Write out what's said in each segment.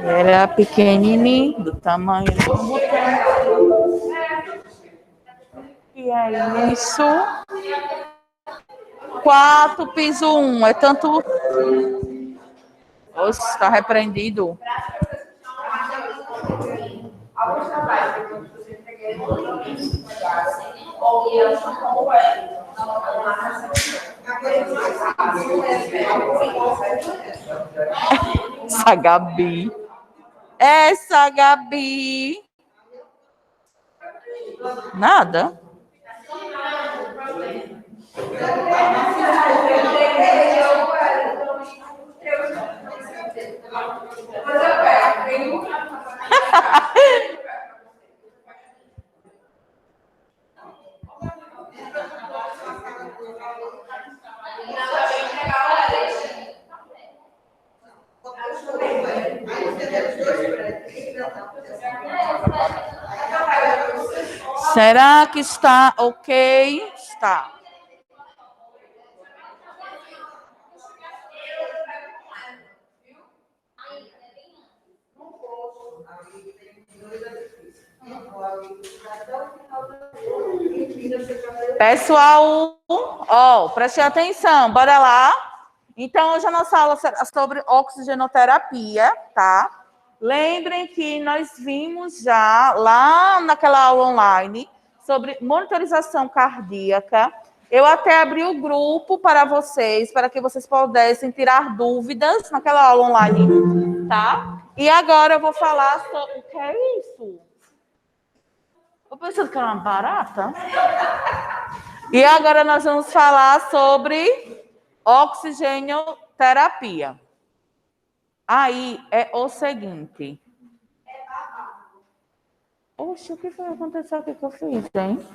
Era pequenininho, do tamanho do botão. E aí, isso. 4, piso 1. É tanto... Oxe, está repreendido. Essa Gabi. Essa Gabi. Nada. Será que está ok? Está. Pessoal, ó, preste atenção, bora lá. Então, hoje a nossa aula será sobre oxigenoterapia, tá? Lembrem que nós vimos já lá naquela aula online sobre monitorização cardíaca. Eu até abri o grupo para vocês, para que vocês pudessem tirar dúvidas naquela aula online, tá? E agora eu vou falar sobre... O que é isso? Eu pensando que era uma barata. E agora nós vamos falar sobre oxigenoterapia. Aí é o seguinte. Oxe, o que foi acontecer aqui que eu fiz, hein?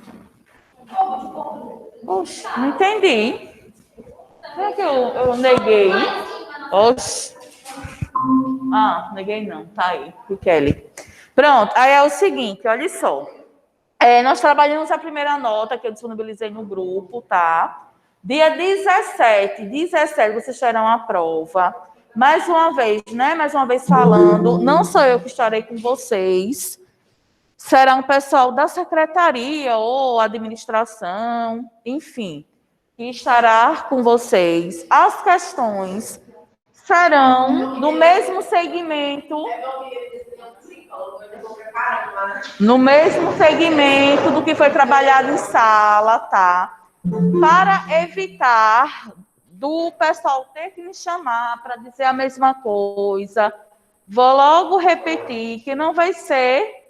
Oxe, não entendi. Será que eu neguei? Oxe. Ah, neguei não, tá aí, Kelly. Pronto, aí é o seguinte, olha só. Nós trabalhamos a primeira nota que eu disponibilizei no grupo, tá? Dia 17 vocês terão a prova. Mais uma vez, né? Mais uma vez falando, não sou eu que estarei com vocês. Será um pessoal da secretaria ou administração, enfim, que estará com vocês. As questões serão do mesmo segmento, do que foi trabalhado em sala, tá? Para evitar do pessoal ter que me chamar para dizer a mesma coisa, vou logo repetir que não vai ser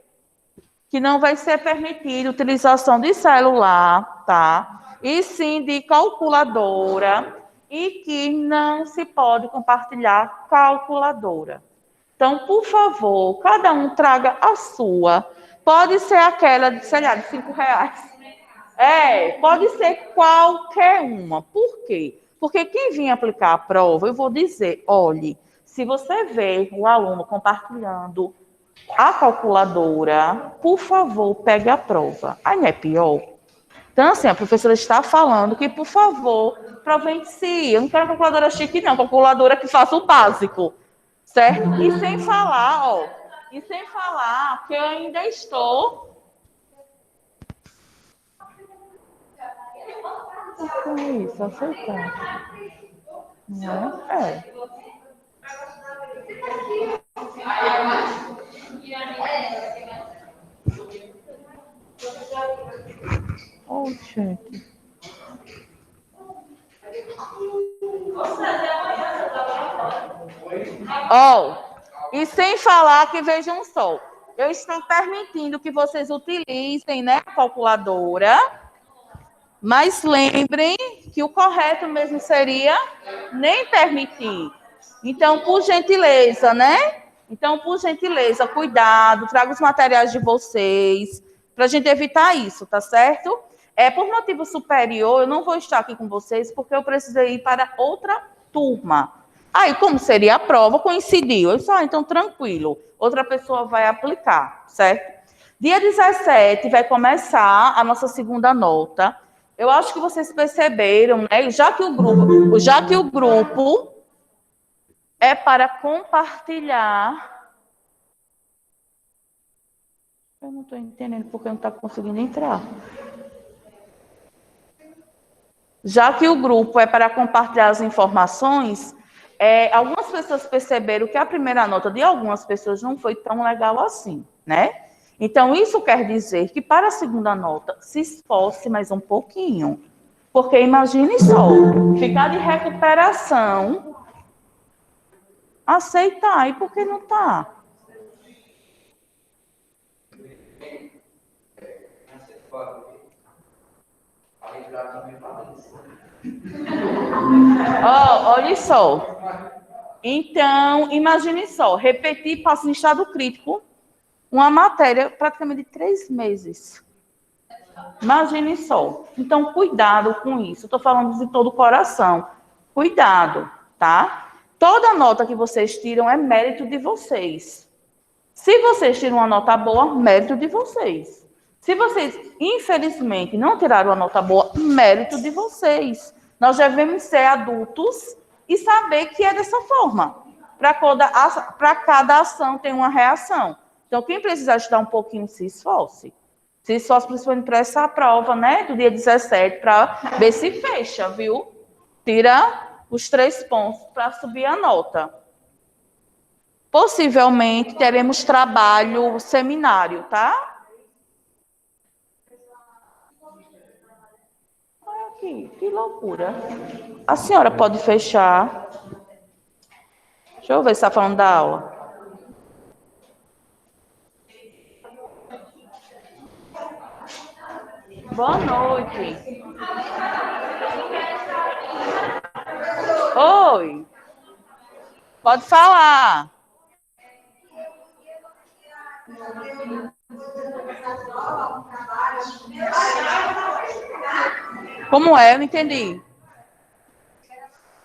permitida a utilização de celular, tá? E sim de calculadora, e que não se pode compartilhar calculadora. Então, por favor, cada um traga a sua. Pode ser aquela, sei lá, de R$5. Pode ser qualquer uma. Por quê? Porque quem vir aplicar a prova, eu vou dizer, olhe, se você vê o aluno compartilhando a calculadora, por favor, pegue a prova. Aí não é pior? Então, assim, a professora está falando que, por favor, providencie. Eu não quero calculadora chique, não. Calculadora que faça o básico. Certo? E sem falar, que eu ainda estou... O que é isso? Aceitar. Não é? Oh, gente. E sem falar que, vejam só, eu estou permitindo que vocês utilizem, né, a calculadora, mas lembrem que o correto mesmo seria nem permitir. Então, por gentileza, né? Cuidado, traga os materiais de vocês, para a gente evitar isso, tá certo? Por motivo superior, eu não vou estar aqui com vocês, porque eu precisei ir para outra turma. Aí, como seria a prova, coincidiu. Eu disse, então tranquilo. Outra pessoa vai aplicar, certo? Dia 17 vai começar a nossa segunda nota. Eu acho que vocês perceberam, né? Já que o grupo é para compartilhar. Eu não estou entendendo porque não está conseguindo entrar. Já que o grupo é para compartilhar as informações, algumas pessoas perceberam que a primeira nota de algumas pessoas não foi tão legal assim, né? Então, isso quer dizer que para a segunda nota, se esforce mais um pouquinho. Porque imagine só, ficar de recuperação, aceitar, e por que não está? Olha só. Então, imagine só, repetir passo em estado crítico, uma matéria praticamente de 3 meses. Imagine só. Então, cuidado com isso. Estou falando de todo o coração. Cuidado, tá? Toda nota que vocês tiram é mérito de vocês. Se vocês tiram uma nota boa, mérito de vocês. Se vocês, infelizmente, não tiraram uma nota boa, mérito de vocês. Nós devemos ser adultos e saber que é dessa forma. Para cada ação tem uma reação. Então, quem precisar estudar um pouquinho, se esforce. Se esforce principalmente para essa prova, né, do dia 17, para ver se fecha, viu? Tira os 3 pontos para subir a nota. Possivelmente teremos trabalho seminário, tá? Olha aqui, que loucura. A senhora pode fechar. Deixa eu ver se está falando da aula. Boa noite. Oi. Pode falar. Como é? Eu não entendi.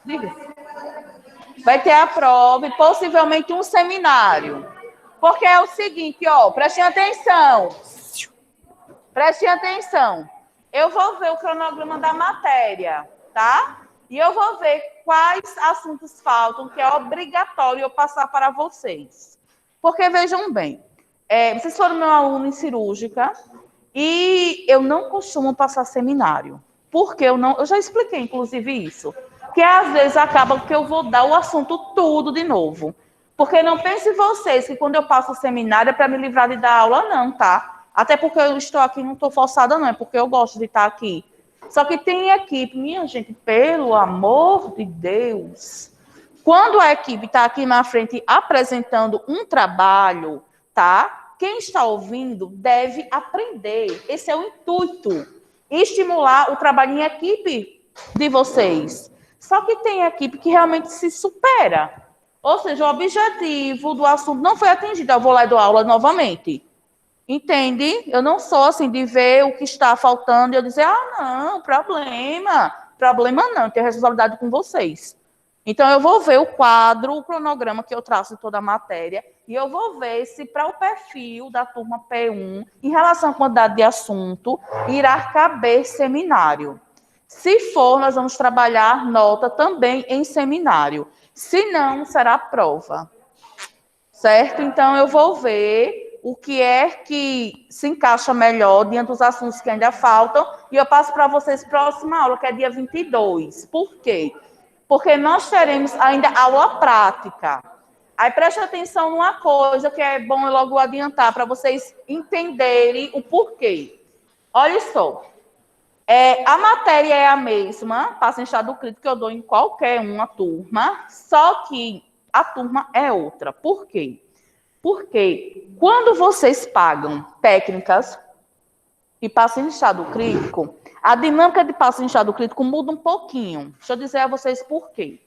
Diga. Vai ter a prova e possivelmente um seminário. Porque é o seguinte, ó, prestem atenção. Prestem atenção. Eu vou ver o cronograma da matéria, tá? E eu vou ver quais assuntos faltam, que é obrigatório eu passar para vocês. Porque, vejam bem, vocês foram meu aluno em cirúrgica e eu não costumo passar seminário. Porque eu já expliquei, inclusive, isso. Que às vezes acaba que eu vou dar o assunto tudo de novo. Porque não pense vocês que quando eu passo o seminário é para me livrar de dar aula, não, tá? Até porque eu estou aqui, não estou forçada, não, é porque eu gosto de estar aqui. Só que tem equipe, minha gente, pelo amor de Deus. Quando a equipe está aqui na frente apresentando um trabalho, tá? Quem está ouvindo deve aprender. Esse é o intuito. Estimular o trabalho em equipe de vocês. Só que tem equipe que realmente se supera. Ou seja, o objetivo do assunto não foi atingido. Eu vou lá e dou aula novamente. Entende? Eu não sou assim de ver o que está faltando e eu dizer, não, problema não, eu tenho responsabilidade com vocês. Então, eu vou ver o quadro, o cronograma que eu traço de toda a matéria e eu vou ver se para o perfil da turma P1, em relação à quantidade de assunto, irá caber seminário. Se for, nós vamos trabalhar nota também em seminário. Se não, será prova. Certo? Então, eu vou ver o que é que se encaixa melhor diante dos assuntos que ainda faltam, e eu passo para vocês próxima aula, que é dia 22. Por quê? Porque nós teremos ainda aula prática. Aí preste atenção numa coisa que é bom eu logo adiantar, para vocês entenderem o porquê. Olha só, a matéria é a mesma, passa em estado crítico que eu dou em qualquer uma turma, só que a turma é outra. Por quê? Porque quando vocês pagam técnicas e passam em estado crítico, a dinâmica de passo em estado crítico muda um pouquinho. Deixa eu dizer a vocês por quê.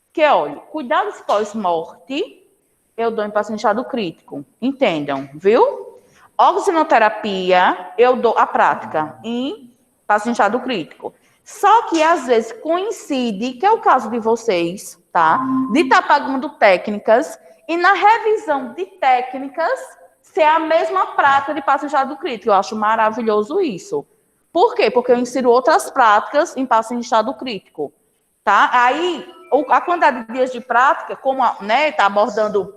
Porque, olha, cuidados pós-morte, eu dou em passo em estado crítico. Entendam, viu? Oxinoterapia, eu dou a prática em passo em estado crítico. Só que, às vezes, coincide, que é o caso de vocês, tá? De estar pagando técnicas e na revisão de técnicas ser a mesma prática de passo em estado crítico. Eu acho maravilhoso isso. Por quê? Porque eu insiro outras práticas em passo em estado crítico, tá? Aí, a quantidade de dias de prática, como está abordando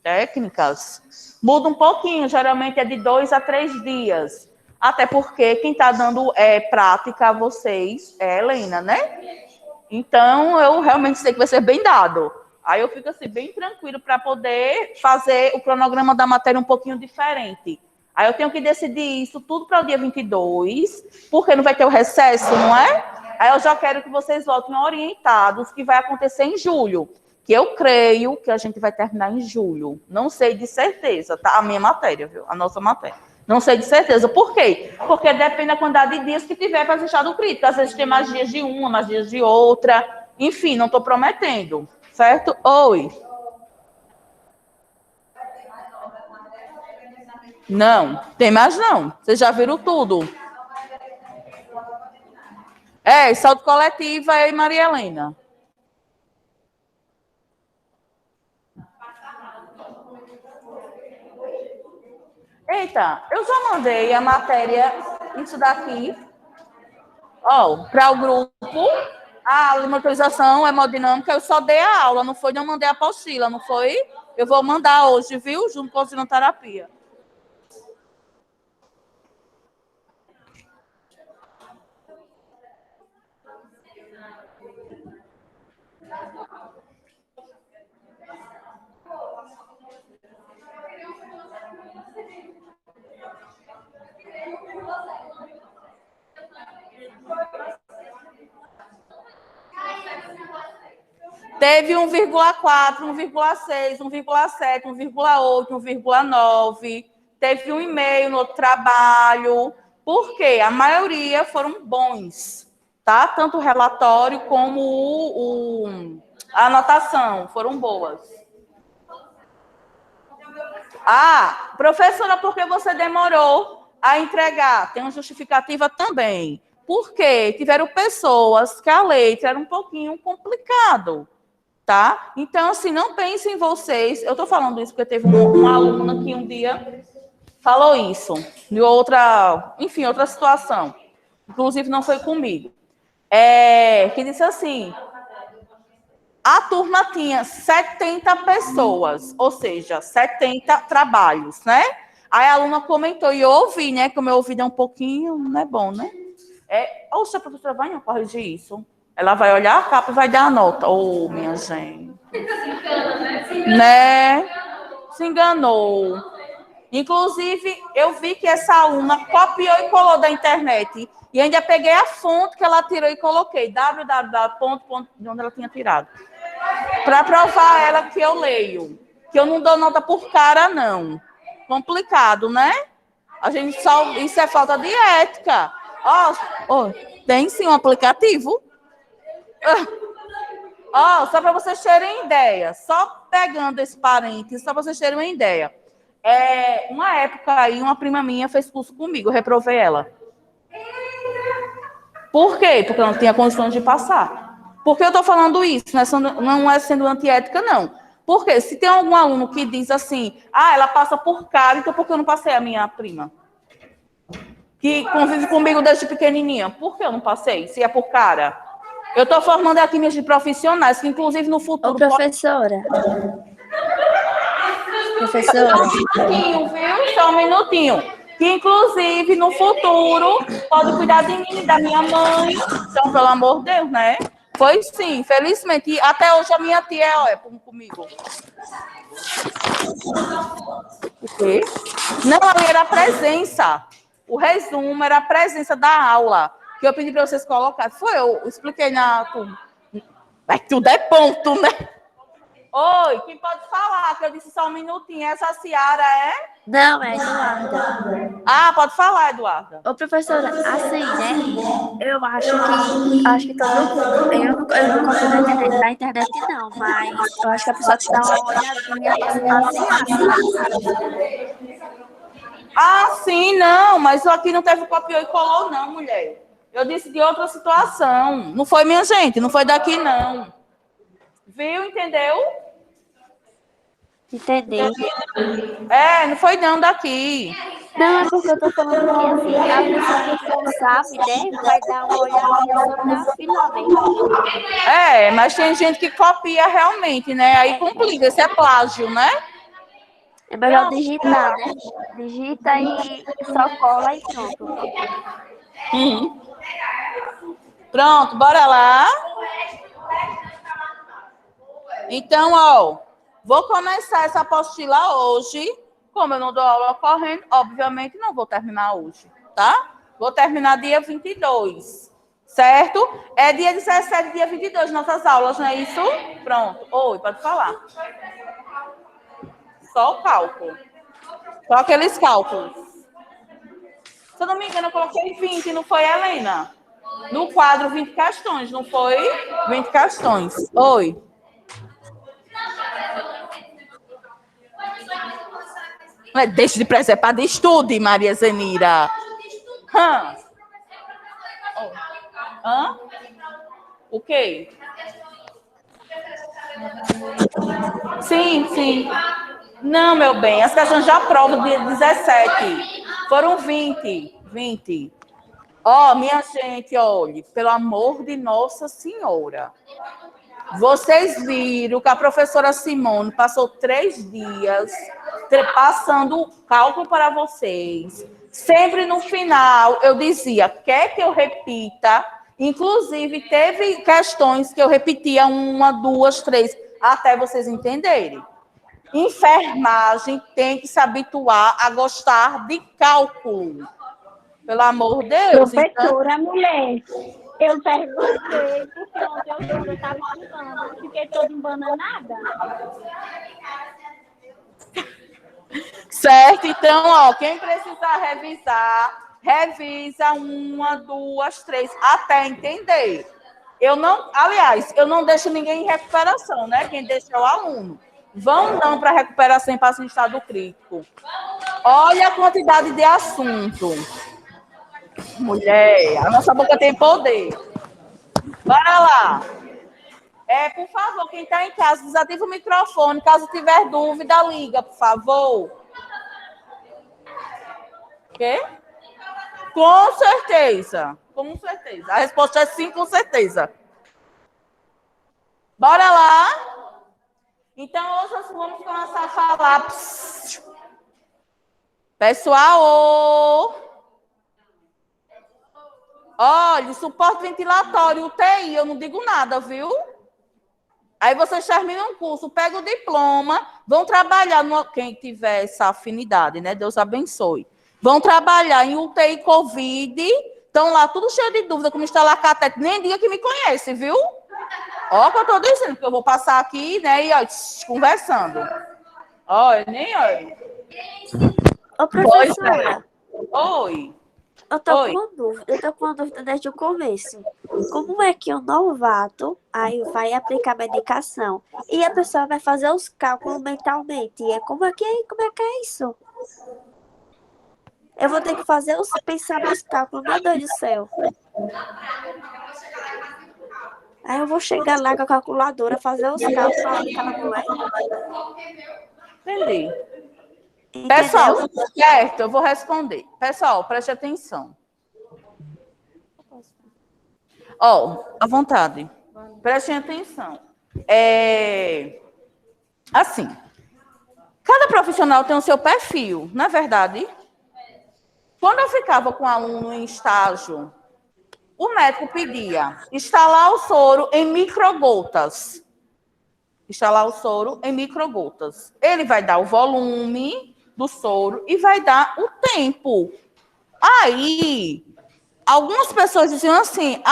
técnicas, muda um pouquinho. Geralmente é de 2 a 3 dias. Até porque quem está dando prática a vocês é a Helena, né? Então, eu realmente sei que vai ser bem dado. Aí eu fico assim, bem tranquilo para poder fazer o cronograma da matéria um pouquinho diferente. Aí eu tenho que decidir isso tudo para o dia 22, porque não vai ter o recesso, não é? Aí eu já quero que vocês voltem orientados, que vai acontecer em julho. Que eu creio que a gente vai terminar em julho. Não sei de certeza, tá? A minha matéria, viu? A nossa matéria. Não sei de certeza. Por quê? Porque depende da quantidade de dias que tiver para deixar do crítico. Às vezes tem mais dias de uma, mais dias de outra. Enfim, não estou prometendo. Certo? Oi. Não, tem mais não. Vocês já viram tudo. Saúde coletiva e Maria Helena. Eita, eu já mandei a matéria, isso daqui, para o grupo. A monitorização hemodinâmica, eu só dei a aula, não mandei a apostila, não foi? Eu vou mandar hoje, viu? Junto com a oxigenoterapia. Teve 1,4, 1,6, 1,7, 1,8, 1,9. Teve 1,5 no outro trabalho. Por quê? A maioria foram bons, tá? Tanto o relatório como a anotação foram boas. Ah, professora, por que você demorou a entregar? Tem uma justificativa também. Por quê? Tiveram pessoas que a letra era um pouquinho complicado. Tá? Então, assim, não pensem em vocês. Eu estou falando isso porque teve uma aluna que um dia falou isso, de outra, enfim, outra situação. Inclusive, não foi comigo. Que disse assim: a turma tinha 70 pessoas, ou seja, 70 trabalhos, né? Aí a aluna comentou, e eu ouvi, né? Que o meu ouvido é um pouquinho, não é bom, né? Oxe, a professora vai não corrigir isso. Ela vai olhar a capa e vai dar a nota. Oh, minha gente. Né? Se enganou. Inclusive, eu vi que essa aluna copiou e colou da internet. E ainda peguei a fonte que ela tirou e coloquei. www. De onde ela tinha tirado. Para provar ela que eu leio. Que eu não dou nota por cara, não. Complicado, né? A gente só... Isso é falta de ética. Tem sim um aplicativo. Só para vocês terem ideia, só pegando esse parênteses, só para vocês terem uma ideia. Uma época aí, uma prima minha fez curso comigo, eu reprovei ela. Por quê? Porque eu não tinha condições de passar. Por que eu estou falando isso? Não é sendo antiética, não. Porque se tem algum aluno que diz assim, ela passa por cara, então por que eu não passei a minha prima? Que convive comigo desde pequenininha. Por que eu não passei? Se é por cara? Eu estou formando aqui minhas profissionais, que inclusive no futuro... Ô, professora. Só um minutinho, viu? Só um minutinho. Que inclusive no futuro pode cuidar de mim, da minha mãe. Então, pelo amor de Deus, né? Foi sim, felizmente. E até hoje a minha tia é comigo. O quê? Não, ali era a presença. O resumo era a presença da aula. Que eu pedi para vocês colocarem. Eu expliquei na turma. Mas tudo é ponto, né? Oi, quem pode falar? Que eu disse só um minutinho. Essa Ciara é? Não, é Eduarda. Pode falar, Eduarda. Ô, professora, assim, né? Eu acho que todo mundo. Eu não confio na internet, não, mas eu acho que a pessoa tem que dar uma olhadinha assim. Sim, não, mas aqui não teve copiou e colou, não, mulher. Eu disse de outra situação. Não foi, minha gente, não foi daqui, não. Viu? Entendeu? Entendi. Não foi não daqui. Não, é porque eu tô falando que, assim, a pessoa que não sabe, né, vai dar uma olhadinha só pra afinar mesmo. Mas tem gente que copia realmente, né? Aí complica, isso é plágio, né? É melhor digitar, né? Digita e só cola e pronto. Pronto, bora lá. Então, ó, vou começar essa apostila hoje. Como eu não dou aula correndo, obviamente não vou terminar hoje, tá? Vou terminar dia 22, certo? É dia 17, dia 22, nossas aulas, não é isso? Pronto. Oi, pode falar. Só o cálculo. Só aqueles cálculos. Se eu não me engano, eu coloquei 20, não foi, Helena? No quadro, 20 questões, não foi? 20 questões. Oi. Deixe de presepada, estude, Maria Zenira. Hã? O quê? Sim, sim. Não, meu bem, as questões já prova dia 17. Foram 20. 20. Ó, minha gente, olhe, pelo amor de Nossa Senhora. Vocês viram que a professora Simone passou 3 dias passando o cálculo para vocês. Sempre no final eu dizia, quer que eu repita? Inclusive, teve questões que eu repetia 1, 2, 3, até vocês entenderem. Enfermagem tem que se habituar a gostar de cálculo. Pelo amor de Deus. Professora, mulher, eu perguntei, porque ontem eu estava estudando, fiquei toda embananada. Certo? Então, ó, quem precisar revisar, revisa 1, 2, 3, até entender. Aliás, eu não deixo ninguém em recuperação, né? Quem deixa é o aluno. Vão não para recuperação em paciente em estado crítico. Olha a quantidade de assunto. Mulher, a nossa boca tem poder. Bora lá. Por favor, quem está em casa, desativa o microfone. Caso tiver dúvida, liga, por favor. Quê? Com certeza. Com certeza. A resposta é sim, com certeza. Bora lá? Então, hoje nós vamos começar a falar. Pessoal, olha, suporte ventilatório, UTI, eu não digo nada, viu? Aí vocês terminam o curso, pegam o diploma, vão trabalhar, quem tiver essa afinidade, né? Deus abençoe. Vão trabalhar em UTI Covid, estão lá tudo cheio de dúvida, como instalar catéter, nem diga que me conhece, viu? Ó, que eu tô dizendo, porque eu vou passar aqui, né, e ó, conversando. Ó, nem olha. Ô, professora. Oi. Eu tô com uma dúvida desde o começo. Como é que o novato aí vai aplicar medicação e a pessoa vai fazer os cálculos mentalmente? Como é que é isso? Eu vou ter que pensar nos cálculos, meu Deus do céu. Aí eu vou chegar lá com a calculadora, fazer os cálculos para aplicar na mulher. Entendi. Entendeu? Pessoal, certo, eu vou responder. Pessoal, preste atenção. Ó, à vontade. Prestem atenção. Assim, cada profissional tem o seu perfil, não é verdade? Quando eu ficava com um aluno em estágio, o médico pedia instalar o soro em microgotas. Instalar o soro em microgotas. Ele vai dar o volume do soro e vai dar o tempo. Aí, algumas pessoas diziam assim,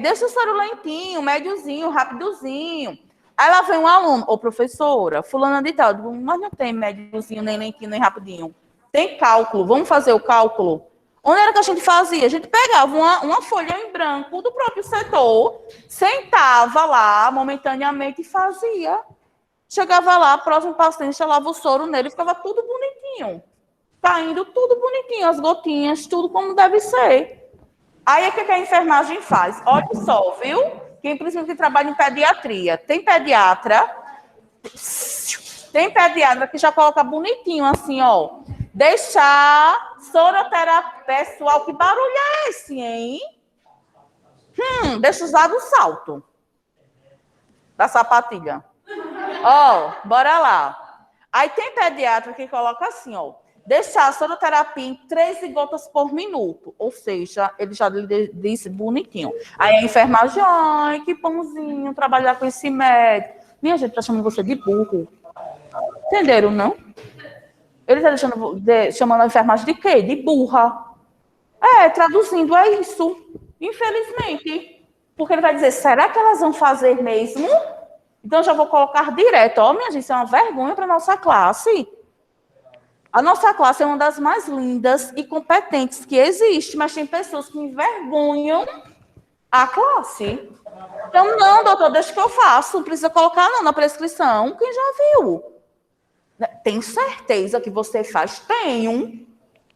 deixa o soro lentinho, médiozinho, rapidozinho. Aí lá vem um aluno, ô professora, fulana de tal, mas não tem médiozinho, nem lentinho, nem rapidinho. Tem cálculo, vamos fazer o cálculo? Onde era que a gente fazia? A gente pegava uma folha em branco do próprio setor, sentava lá momentaneamente e fazia. Chegava lá, próximo paciente, instalava o soro nele, ficava tudo bonitinho. Caindo tudo bonitinho, as gotinhas, tudo como deve ser. Aí o que a enfermagem faz? Olha só, viu? quem principalmente trabalha em pediatria. Tem pediatra que já coloca bonitinho, assim, ó. Deixar soroterapia. Pessoal, que barulho é esse, hein? Deixa usar o salto da sapatilha. Ó, bora lá. Aí tem pediatra que coloca assim, ó. Deixar a soroterapia em 13 gotas por minuto. Ou seja, ele já disse bonitinho. Aí a enfermagem, ai, que pãozinho, trabalhar com esse médico. Minha gente, tá chamando você de burro. Entenderam, não? Ele tá chamando a enfermagem de quê? De burra. Traduzindo, é isso. Infelizmente. Porque ele vai dizer, será que elas vão fazer mesmo? Então, eu já vou colocar direto. Ó, minha gente, isso é uma vergonha para a nossa classe. A nossa classe é uma das mais lindas e competentes que existe, mas tem pessoas que envergonham a classe. Então, não, doutor, deixa que eu faço. Não precisa colocar, não, na prescrição. Quem já viu? Tem certeza que você faz? Tenho.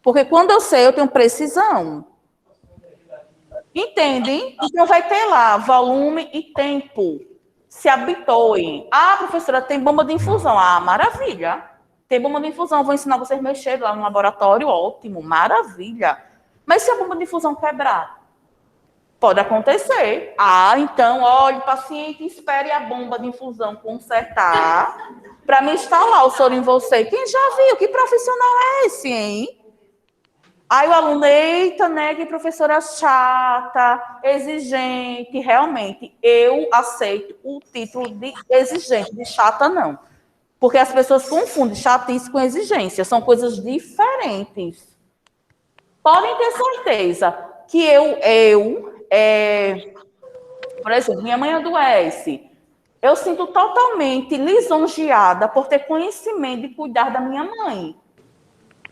Porque quando eu sei, eu tenho precisão. Entendem? Então, vai ter lá volume e tempo. Se habituem. Ah, professora, tem bomba de infusão. Ah, maravilha. Tem bomba de infusão. Vou ensinar vocês a mexer lá no laboratório. Ótimo, maravilha. Mas se a bomba de infusão quebrar? Pode acontecer. Ah, então, olhe, paciente, espere a bomba de infusão consertar para me instalar o soro em você. Quem já viu? Que profissional é esse, hein? Aí o aluno, eita, né, que professora chata, exigente. Realmente, eu aceito o título de exigente, de chata não. Porque as pessoas confundem chatice com exigência, são coisas diferentes. Podem ter certeza que por exemplo, minha mãe adoece. Eu sinto totalmente lisonjeada por ter conhecimento de cuidar da minha mãe.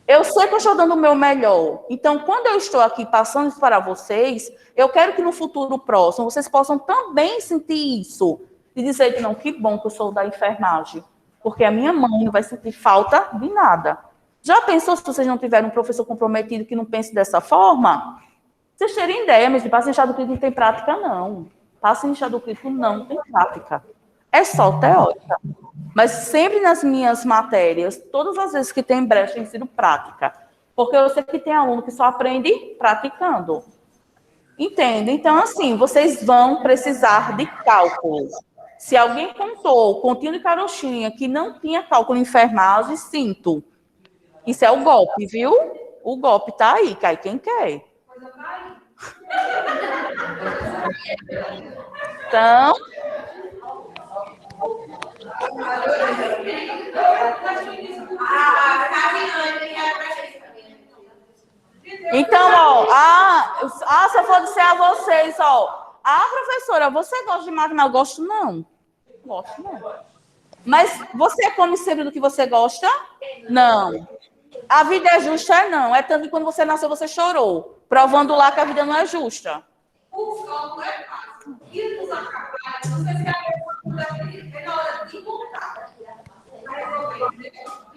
Eu sei que eu estou dando o meu melhor. Então, quando eu estou aqui passando isso para vocês, eu quero que no futuro próximo vocês possam também sentir isso. E dizer que não, que bom que eu sou da enfermagem. Porque a minha mãe não vai sentir falta de nada. Já pensou se vocês não tiverem um professor comprometido que não pense dessa forma? Vocês terem ideia, mas paciente inchado clínico não tem prática, não. Paciente inchado clínico não tem prática. É só teórica. Mas sempre nas minhas matérias, todas as vezes que tem brecha, tem sido prática. Porque eu sei que tem aluno que só aprende praticando. Entende? Então, assim, vocês vão precisar de cálculo. Se alguém contou o continho de carochinha que não tinha cálculo em enfermagem, sinto. Isso é o golpe, viu? O golpe tá aí, cai quem quer. Então... Então, ó, se eu for dizer a vocês, ó, professora, você gosta de matemática? Eu gosto não. Gosto não. Mas você come sempre do que você gosta? Não. A vida é justa? Não. É tanto que quando você nasceu, você chorou, provando lá que a vida não é justa. O cálculo é fácil. E os acabados, você fica na hora de voltar.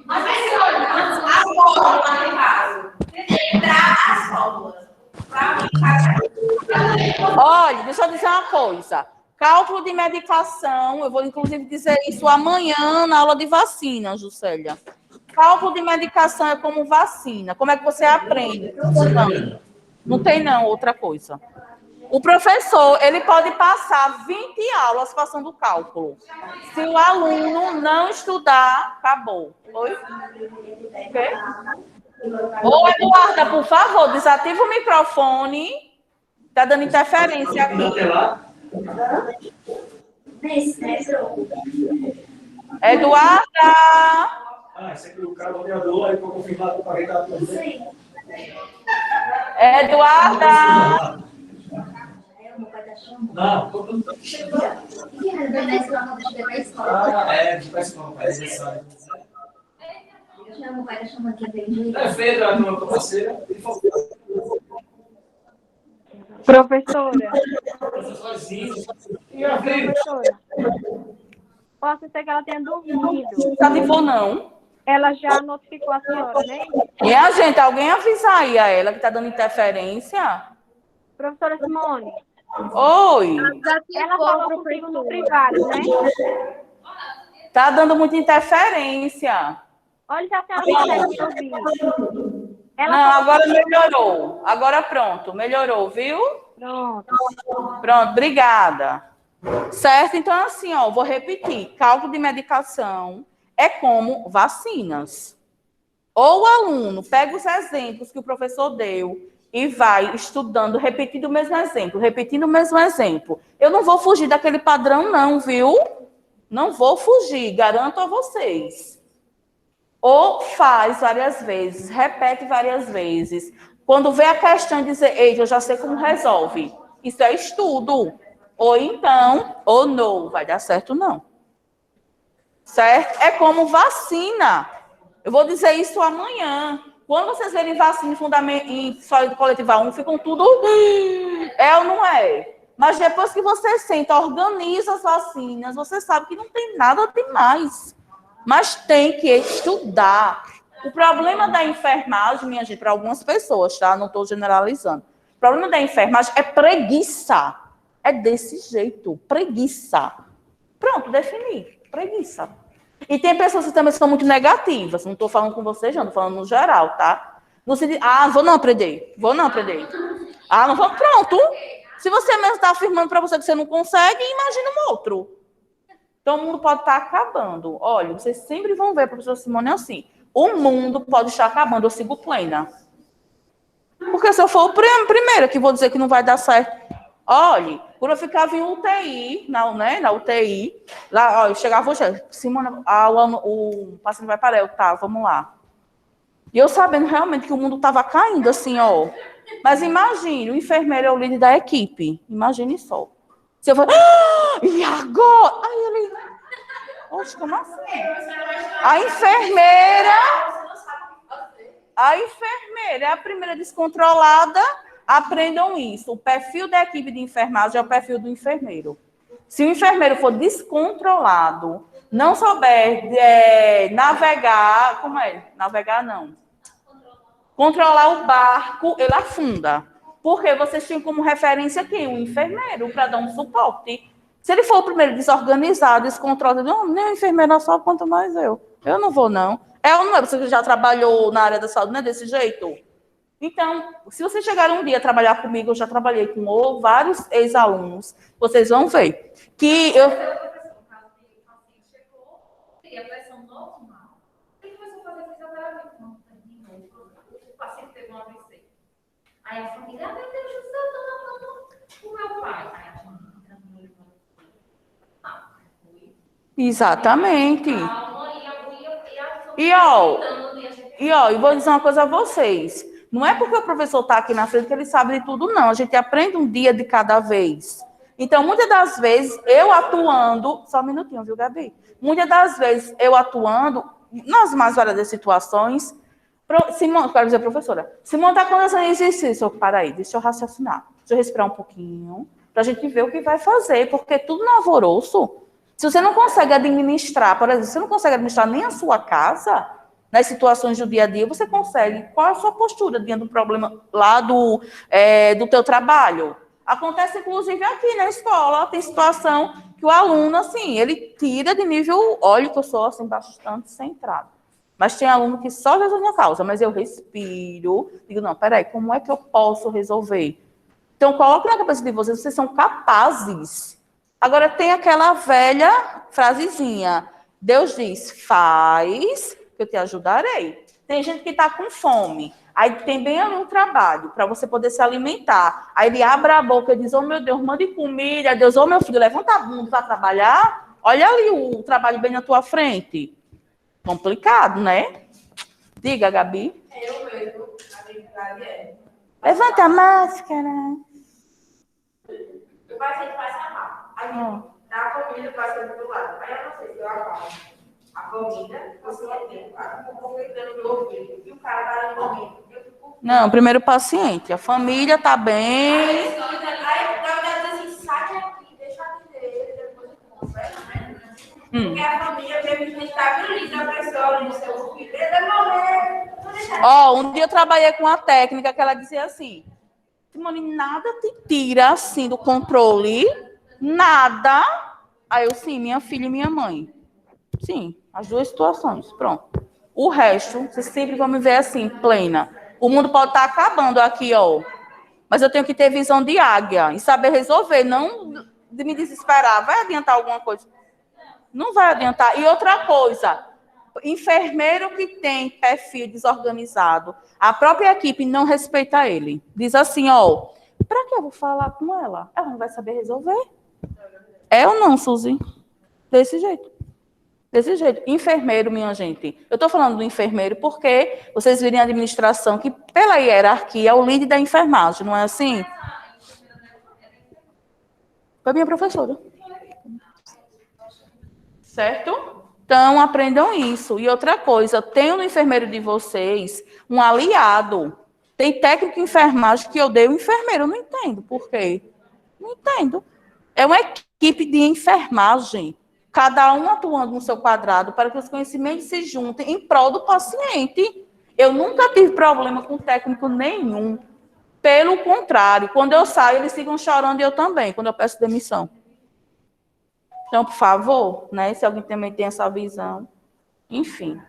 Mas vai se olhando as fórmulas lá em casa. Lembrar as fórmulas. Olha, deixa eu dizer uma coisa. Cálculo de medicação, eu vou inclusive dizer isso amanhã na aula de vacina, Juscelia. Cálculo de medicação é como vacina. Como é que você aprende? Não tem não, outra coisa. O professor, ele pode passar 20 aulas passando cálculo. Se o aluno não estudar, acabou. Oi? Okay? Ô, Eduarda, por favor, desativa o microfone. Está dando interferência aqui. Eduarda! Esse aqui é o cara do aviador, aí para confirmar que eu paguei cada coisa. Eduarda! Não, Professora. Professora. Posso ser que ela tenha dormido. Não, não. Ela já notificou a senhora, né? Minha gente, alguém avisar aí a ela que está dando interferência? Professora Simone. Oi. Ela falou contigo no privado, né? Tá dando muita interferência. Olha se a senhora consegue me ouvir. Ela Não, falou agora melhorou. Agora pronto, melhorou, viu? pronto. Pronto, obrigada. Certo? Então, assim, ó, vou repetir. Cálculo de medicação é como vacinas. Ou o aluno pega os exemplos que o professor deu e vai estudando, repetindo o mesmo exemplo, repetindo o mesmo exemplo. Eu não vou fugir daquele padrão, não, viu? Não vou fugir, garanto a vocês. Ou faz várias vezes, repete várias vezes. Quando vê a questão e dizer, ei, eu já sei como resolve. Isso é estudo. Ou então, ou não, vai dar certo não. Certo? É como vacina. Eu vou dizer isso amanhã. Quando vocês verem vacina em sólido coletiva 1, ficam tudo... É ou não é? Mas depois que você senta, organiza as vacinas, você sabe que não tem nada demais. Mas tem que estudar. O problema da enfermagem, minha gente, para algumas pessoas, tá? Não estou generalizando. O problema da enfermagem é preguiça. É desse jeito, preguiça. Pronto, defini. Preguiça. E tem pessoas que também são muito negativas. Não estou falando com vocês, não. Estou falando no geral, tá? No sentido, vou não aprender. Vou não aprender. Não vou. Pronto. Se você mesmo está afirmando para você que você não consegue, imagina um outro. Então, o mundo pode estar acabando. Olha, vocês sempre vão ver, professor Simone, assim. O mundo pode estar acabando, eu sigo plena. Porque se eu for o primeiro que vou dizer que não vai dar certo. Olha, quando eu ficava em UTI, na UTI, lá, olha, eu chegava hoje, Simone, o paciente vai parar, tá, vamos lá. E eu sabendo realmente que o mundo estava caindo, assim, ó. Mas imagine, o enfermeiro é o líder da equipe. Imagine só. Se eu for, e agora? Aí ele, oxe, como assim? A enfermeira é a primeira descontrolada. Aprendam isso. O perfil da equipe de enfermagem é o perfil do enfermeiro. Se o enfermeiro for descontrolado, não souber navegar, como é? Navegar não. Controlar o barco, ele afunda. Porque vocês tinham como referência quem? O enfermeiro, para dar um suporte. Se ele for o primeiro desorganizado, descontrolado, não, nem o enfermeiro só, quanto mais eu. Eu não vou, não. É ou não é? Você que já trabalhou na área da saúde, não é desse jeito? Então, se vocês chegarem um dia a trabalhar comigo, eu já trabalhei com vários ex-alunos, vocês vão ver que eu... Aí a família, meu Deus do céu, tá falando com o meu pai. Aí a família Exatamente. E vou dizer uma coisa a vocês. Não é porque o professor está aqui na frente que ele sabe de tudo, não. A gente aprende um dia de cada vez. Então, muitas das vezes, eu atuando... Só um minutinho, viu, Gabi? Muitas das vezes, eu atuando, nas mais variadas situações... Simone, quero dizer, professora, Simone está começando exercício. Para aí, deixa eu raciocinar. Deixa eu respirar um pouquinho, para a gente ver o que vai fazer, porque tudo no alvoroço. Se você não consegue administrar, por exemplo, você não consegue administrar nem a sua casa, nas situações do dia a dia, você consegue. Qual é a sua postura diante do problema lá do teu trabalho? Acontece, inclusive, aqui na escola, tem situação que o aluno, assim, ele tira de nível, olha que eu sou, assim, bastante centrado. Mas tem aluno que só resolve a causa, mas eu respiro, digo, não, peraí, como é que eu posso resolver? Então, coloque na cabeça de vocês são capazes. Agora, tem aquela velha frasezinha, Deus diz, faz, que eu te ajudarei. Tem gente que está com fome, aí tem bem ali um trabalho, para você poder se alimentar. Aí ele abre a boca e diz, oh meu Deus, mande comida, Deus, oh meu filho, levanta a bunda para trabalhar, olha ali o trabalho bem na tua frente. Complicado, né? Diga, Gabi. Eu mesmo, a dificuldade é. Levanta a máscara. O paciente faz amar. Aí dá a comida, o paciente do lado. Aí eu não sei se eu acabo. A comida, você vai ter. Eu vou gritando no meu ouvido. E o cara vai morrendo. Não, primeiro o paciente. A família tá bem. Aí eu digo assim, sai aqui, deixa eu atender, depois eu converso, né? Porque a família mesmo estabiliza a pessoa no seu filho. Ele vai morrer. Um dia eu trabalhei com uma técnica que ela dizia assim, Simone, nada te tira, assim, do controle? Nada. Aí eu, sim, minha filha e minha mãe. Sim, as duas situações, pronto. O resto, vocês sempre vão me ver assim, plena. O mundo pode estar acabando aqui, ó. Mas eu tenho que ter visão de águia e saber resolver, não de me desesperar. Vai adiantar alguma coisa? Não vai adiantar. E outra coisa, enfermeiro que tem perfil desorganizado, a própria equipe não respeita ele. Diz assim, ó, para que eu vou falar com ela? Ela não vai saber resolver. É ou não, Suzy? Desse jeito. Desse jeito. Enfermeiro, minha gente. Eu estou falando do enfermeiro porque vocês virem a administração, que pela hierarquia é o líder da enfermagem, não é assim? Foi minha professora. Certo? Então, aprendam isso. E outra coisa, tenham no enfermeiro de vocês um aliado. Tem técnico de enfermagem que odeia o enfermeiro. Eu não entendo por quê. Não entendo. É uma equipe de enfermagem. Cada um atuando no seu quadrado para que os conhecimentos se juntem em prol do paciente. Eu nunca tive problema com técnico nenhum. Pelo contrário, quando eu saio, eles ficam chorando e eu também, quando eu peço demissão. Então, por favor, né, se alguém também tem essa visão, enfim.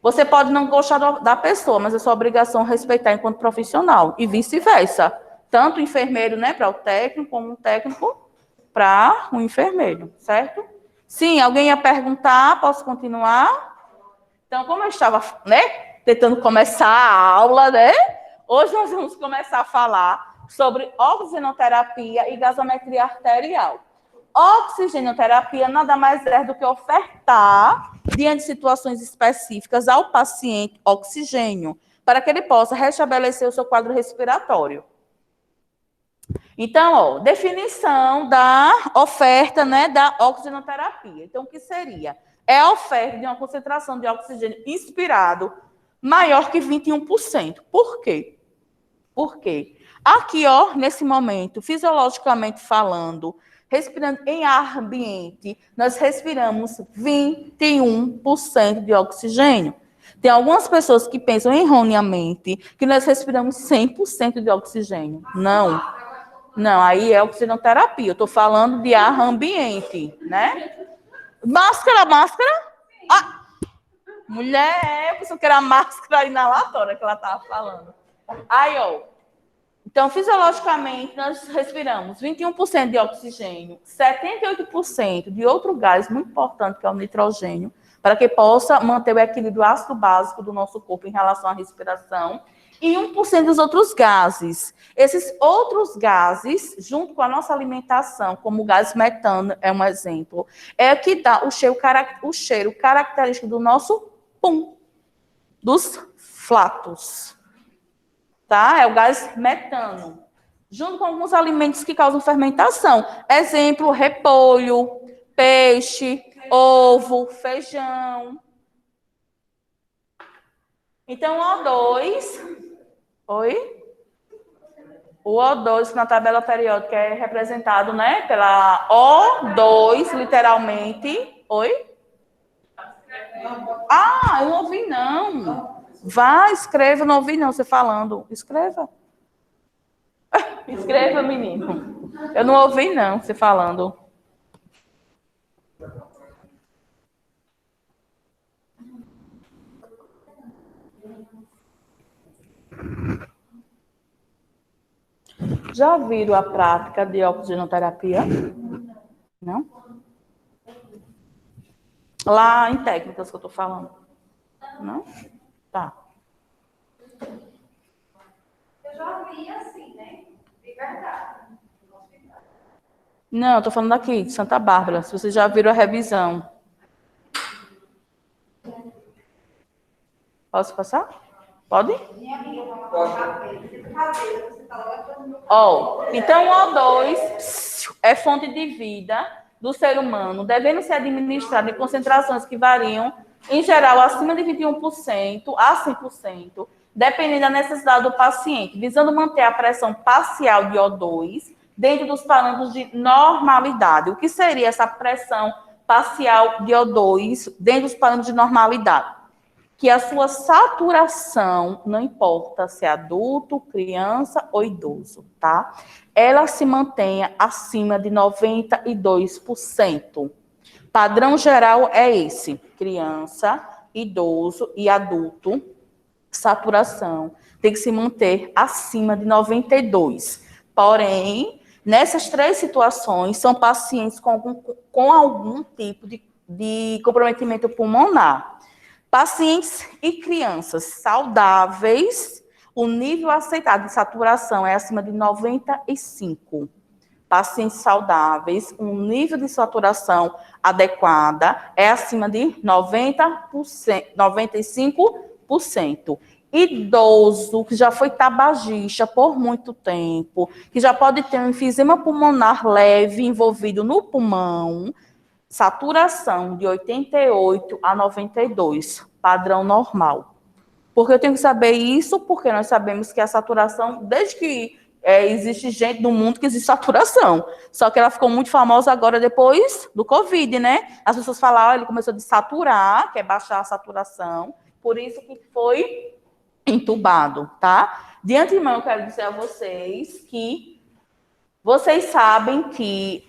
Você pode não gostar da pessoa, mas é sua obrigação respeitar enquanto profissional, e vice-versa. Tanto o enfermeiro, né, para o técnico, como o técnico para o enfermeiro, certo? Sim, alguém ia perguntar, posso continuar? Então, como eu estava, né, tentando começar a aula, né, hoje nós vamos começar a falar sobre oxigenoterapia e gasometria arterial. Oxigenoterapia nada mais é do que ofertar, diante de situações específicas, ao paciente oxigênio, para que ele possa restabelecer o seu quadro respiratório. Então, ó, definição da oferta, né, da oxigenoterapia. Então, o que seria? É a oferta de uma concentração de oxigênio inspirado maior que 21%. Por quê? Por quê? Aqui, ó, nesse momento, fisiologicamente falando, respirando em ar ambiente, nós respiramos 21% de oxigênio. Tem algumas pessoas que pensam erroneamente que nós respiramos 100% de oxigênio. Não. Não, aí é oxigenoterapia. Eu estou falando de ar ambiente, né? Máscara. Ah, mulher, eu pensei que era máscara inalatória que ela estava falando. Aí, ó. Então, fisiologicamente, nós respiramos 21% de oxigênio, 78% de outro gás muito importante, que é o nitrogênio, para que possa manter o equilíbrio ácido básico do nosso corpo em relação à respiração, e 1% dos outros gases. Esses outros gases, junto com a nossa alimentação, como o gás metano, é um exemplo, é que dá o cheiro característico do nosso pum, dos flatos. Tá? É o gás metano. Junto com alguns alimentos que causam fermentação. Exemplo, repolho, peixe, ovo, feijão. Então, O2... Oi? O O2, na tabela periódica, é representado, né, pela O2, literalmente. Oi? Ah, eu não ouvi, não. Vá, escreva, não ouvi não você falando. Escreva. Escreva, menino. Eu não ouvi não você falando. Já viram a prática de oxigenoterapia? Não? Lá em técnicas que eu estou falando. Não? Tá. Eu já vi assim, né? De verdade. Não, eu estou falando aqui, de Santa Bárbara. Se vocês já viram a revisão. Posso passar? Pode? Ó, então o O2 é fonte de vida do ser humano, devendo ser administrado em concentrações que variam, em geral, acima de 21% a 100%, dependendo da necessidade do paciente, visando manter a pressão parcial de O2 dentro dos parâmetros de normalidade. O que seria essa pressão parcial de O2 dentro dos parâmetros de normalidade? que a sua saturação, não importa se é adulto, criança ou idoso, tá? Ela se mantenha acima de 92%. Padrão geral é esse: criança, idoso e adulto, saturação tem que se manter acima de 92. Porém, nessas três situações, são pacientes com algum tipo de comprometimento pulmonar. Pacientes e crianças saudáveis, o nível aceitado de saturação é acima de 95. Pacientes saudáveis, um nível de saturação adequada é acima de 90%, 95%. Idoso que já foi tabagista por muito tempo, que já pode ter um enfisema pulmonar leve envolvido no pulmão, saturação de 88 a 92, padrão normal. Porque eu tenho que saber isso, porque nós sabemos que a saturação, desde que existe gente no mundo que existe saturação. Só que ela ficou muito famosa agora depois do Covid, né? As pessoas falaram, ele começou a saturar, que é baixar a saturação, por isso que foi entubado, tá? De antemão, eu quero dizer a vocês que vocês sabem que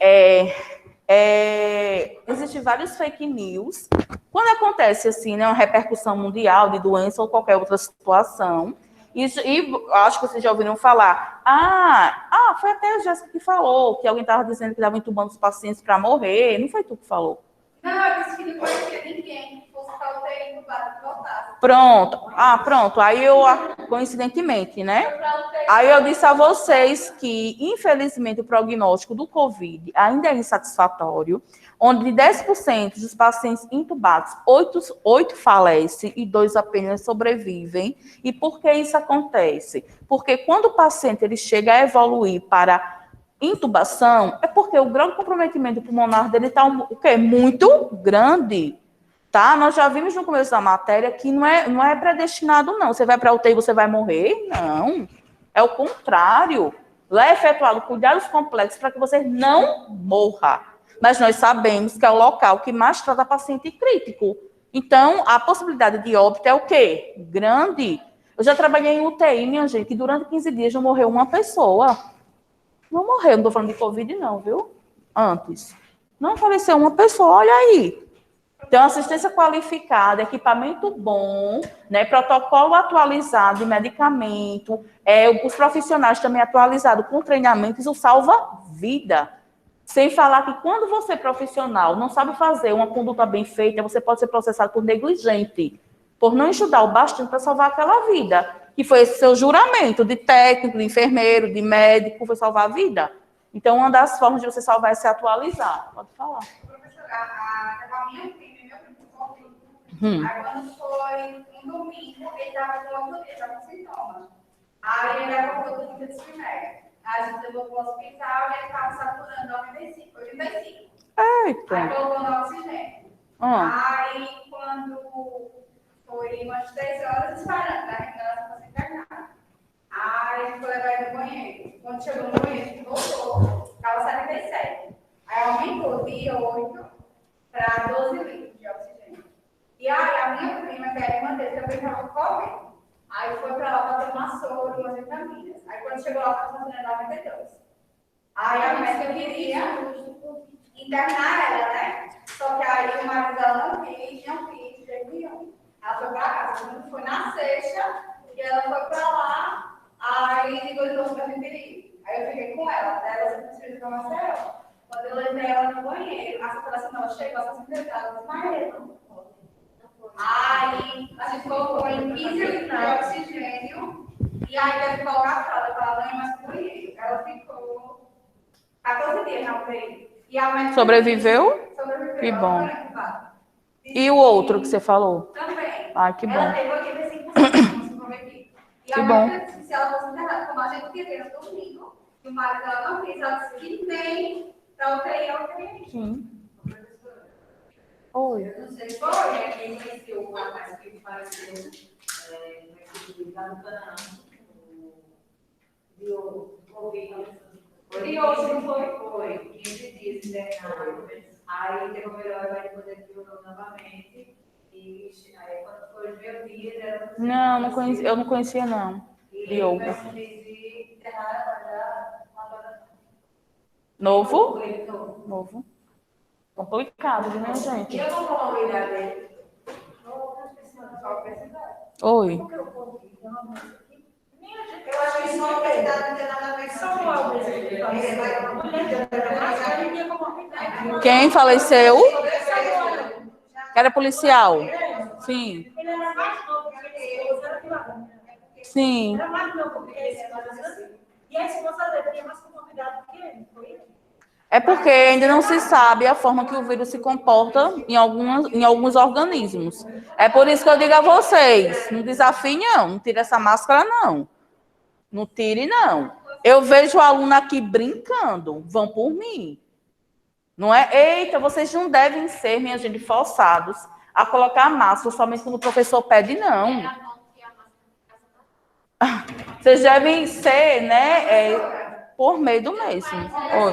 existem vários fake news. Quando acontece assim, né, uma repercussão mundial de doença ou qualquer outra situação, isso, e acho que vocês já ouviram falar, foi até a Jéssica que falou, que alguém estava dizendo que estava entubando os pacientes para morrer, não foi tu que falou? Não, eu disse que não conhecia ninguém que fosse para UTI entubado que voltasse. Pronto. Aí eu, coincidentemente, né? Aí eu disse a vocês que, infelizmente, o prognóstico do Covid ainda é insatisfatório, onde de 10% dos pacientes intubados, 8 falecem e 2 apenas sobrevivem. E por que isso acontece? Porque quando o paciente ele chega a evoluir para intubação, é porque o grau de comprometimento pulmonar dele está muito grande. Tá? Nós já vimos no começo da matéria que não é predestinado, não. Você vai para a UTI e você vai morrer? Não. É o contrário. Lá é efetuado cuidados complexos para que você não morra. Mas nós sabemos que é o local que mais trata paciente crítico. Então, a possibilidade de óbito é o quê? Grande. Eu já trabalhei em UTI, minha gente, que durante 15 dias não morreu uma pessoa. Não morreu, não estou falando de Covid, não, viu? Antes. Não faleceu uma pessoa, olha aí. Então, assistência qualificada, equipamento bom, né, protocolo atualizado de medicamento, os profissionais também atualizados com treinamento, isso salva vida. Sem falar que quando você, profissional, não sabe fazer uma conduta bem feita, você pode ser processado por negligente, por não estudar o bastante para salvar aquela vida, que foi esse seu juramento de técnico, de enfermeiro, de médico, foi salvar a vida. Então, uma das formas de você salvar é se atualizar. Pode falar. Professora, a minha prima, aí quando foi um domingo, ele estava com sintomas. Aí ele acordou com muita dispneia. A gente levou para o hospital e ele estava saturando 85. Eita. Aí colocou no oxigênio. Aí quando foi umas 3 horas esperando, a regeneração fosse internada. Aí ele foi levar ele no banheiro. Quando chegou no banheiro, ele voltou, estava 77. Aí aumentou de 8 para 12 litros de oxigênio. E aí a minha prima, que era irmã dele, também estava com Covid. Aí foi para lá para tomar soro, umas vitaminas. Aí quando chegou lá, estava fazendo 92. Aí a médica queria internar ela, né? Só que aí o marido dela não quis de jeito nenhum. Ela foi para casa. Quando foi na sexta, e ela foi para lá, aí ligou de novo para a ir. Aí eu fiquei com ela, até ela se transferiu para Maceió. Quando eu levei ela no banheiro, a saturação dela chegou a 63, ela desmaiou. Aí a gente colocou em 15 litros de oxigênio e aí teve que colocar a fralda para ela não ir mais para o banheiro. Ela ficou 14 dias na UTI. Sobreviveu? Que bom. E o outro que você falou? Também. Ah, que bom. Ela teve 85% comprometido. E que a bom. Médica, se ela fosse internada, como a gente queria no domingo, e o marido dela não quis, ela disse que nem para UTI. Sim. Oi. Eu não sei se foi quem conheceu o rapaz que faleceu no Canaã. De hoje não foi? 15 dias internado. Aí teve o melhor, vai depois ele piorou novamente. E aí quando foi ver, Não, não conheci, eu não conhecia, não. Diogo. Novo? Novo. Complicado, né, gente? Oi. Eu acho que isso não tem nada a ver com Quem faleceu? Que era policial. Sim. Sim. É porque ainda não se sabe a forma que o vírus se comporta em alguns organismos. É por isso que eu digo a vocês, não desafie não tire essa máscara não. Não tire não. Eu vejo o aluno aqui brincando, vão por mim. Não é? Eita, vocês não devem ser, minha gente, forçados a colocar máscara somente quando o professor pede, não. Vocês devem ser, né, por meio do mesmo. Oi.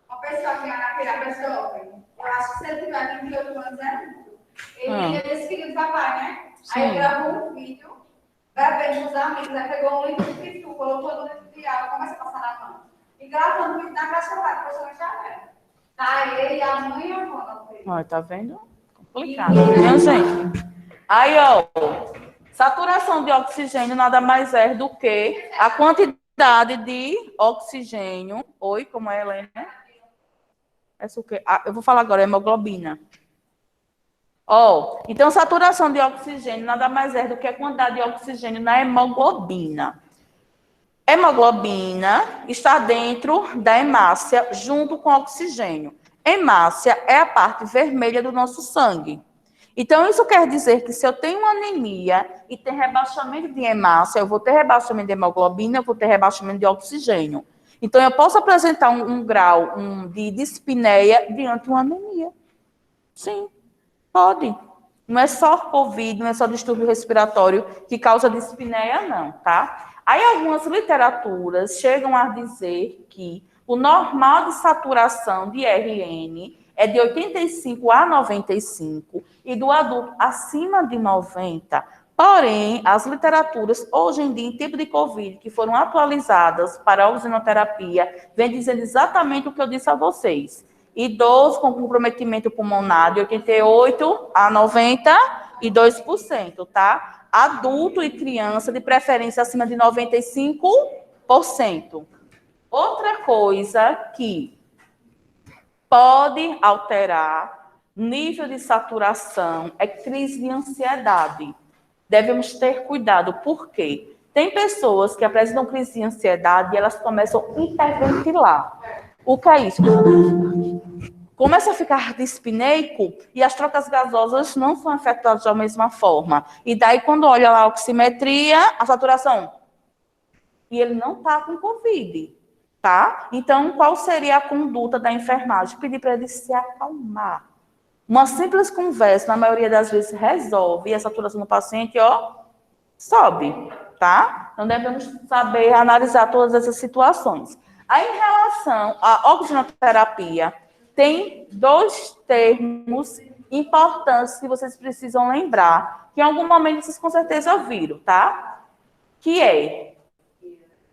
Uma pessoa que era jovem, eu acho que se ele tiver 28 anos, ele ia desse filho do papai, né? Sim. Aí gravou um vídeo, bebendo com os amigos, aí pegou um litro de pitu, colocou no litro de água, começa a passar na mão. E gravando o vídeo na caixa d'água, professor Xavier. Tá ele, a mãe e a avó no vídeo. Olha, tá vendo? Complicado, né, gente? Aí, ó, saturação de oxigênio nada mais é do que a quantidade de oxigênio. Oi, como é, Helena? Essa o quê? Ah, eu vou falar agora, hemoglobina. Ó, então, saturação de oxigênio nada mais é do que a quantidade de oxigênio na hemoglobina. Hemoglobina está dentro da hemácia, junto com oxigênio. Hemácia é a parte vermelha do nosso sangue. Então, isso quer dizer que se eu tenho uma anemia e tem rebaixamento de hemácia, eu vou ter rebaixamento de hemoglobina, eu vou ter rebaixamento de oxigênio. Então, eu posso apresentar um grau de dispneia diante de uma anemia. Sim, pode. Não é só COVID, não é só distúrbio respiratório que causa dispneia, não, tá? Aí algumas literaturas chegam a dizer que o normal de saturação de RN é de 85 a 95 e do adulto acima de 90. Porém, as literaturas hoje em dia, em tempo de Covid, que foram atualizadas para a oxigenoterapia, vem dizendo exatamente o que eu disse a vocês. Idoso com comprometimento pulmonar de 88 a 92%, tá? Adulto e criança, de preferência acima de 95%. Outra coisa que pode alterar nível de saturação é crise de ansiedade. Devemos ter cuidado, por quê? Tem pessoas que apresentam crise de ansiedade e elas começam a hiperventilar. O que é isso? Começa a ficar dispneico e as trocas gasosas não são afetadas da mesma forma. E daí, quando olha lá a oximetria, a saturação. E ele não está com Covid, tá? Então, qual seria a conduta da enfermagem? Pedir para ele se acalmar. Uma simples conversa, na maioria das vezes, resolve. E a saturação do paciente, ó, sobe, tá? Então, devemos saber analisar todas essas situações. Aí, em relação à oxigenoterapia, tem dois termos importantes que vocês precisam lembrar, que em algum momento vocês com certeza viram, tá? Que é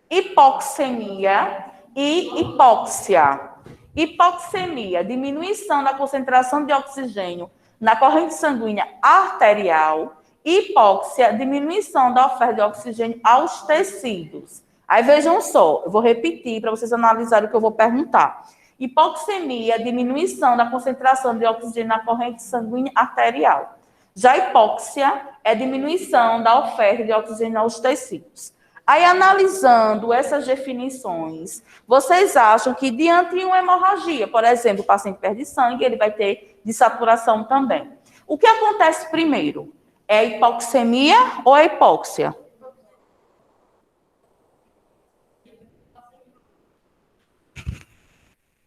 hipoxemia e hipóxia. Hipoxemia, diminuição da concentração de oxigênio na corrente sanguínea arterial. Hipóxia, diminuição da oferta de oxigênio aos tecidos. Aí vejam só, eu vou repetir para vocês analisarem o que eu vou perguntar. Hipoxemia, diminuição da concentração de oxigênio na corrente sanguínea arterial. Já hipóxia é diminuição da oferta de oxigênio aos tecidos. Aí, analisando essas definições, vocês acham que diante de uma hemorragia, por exemplo, o paciente perde sangue, ele vai ter dessaturação também. O que acontece primeiro? É a hipoxemia ou a hipóxia?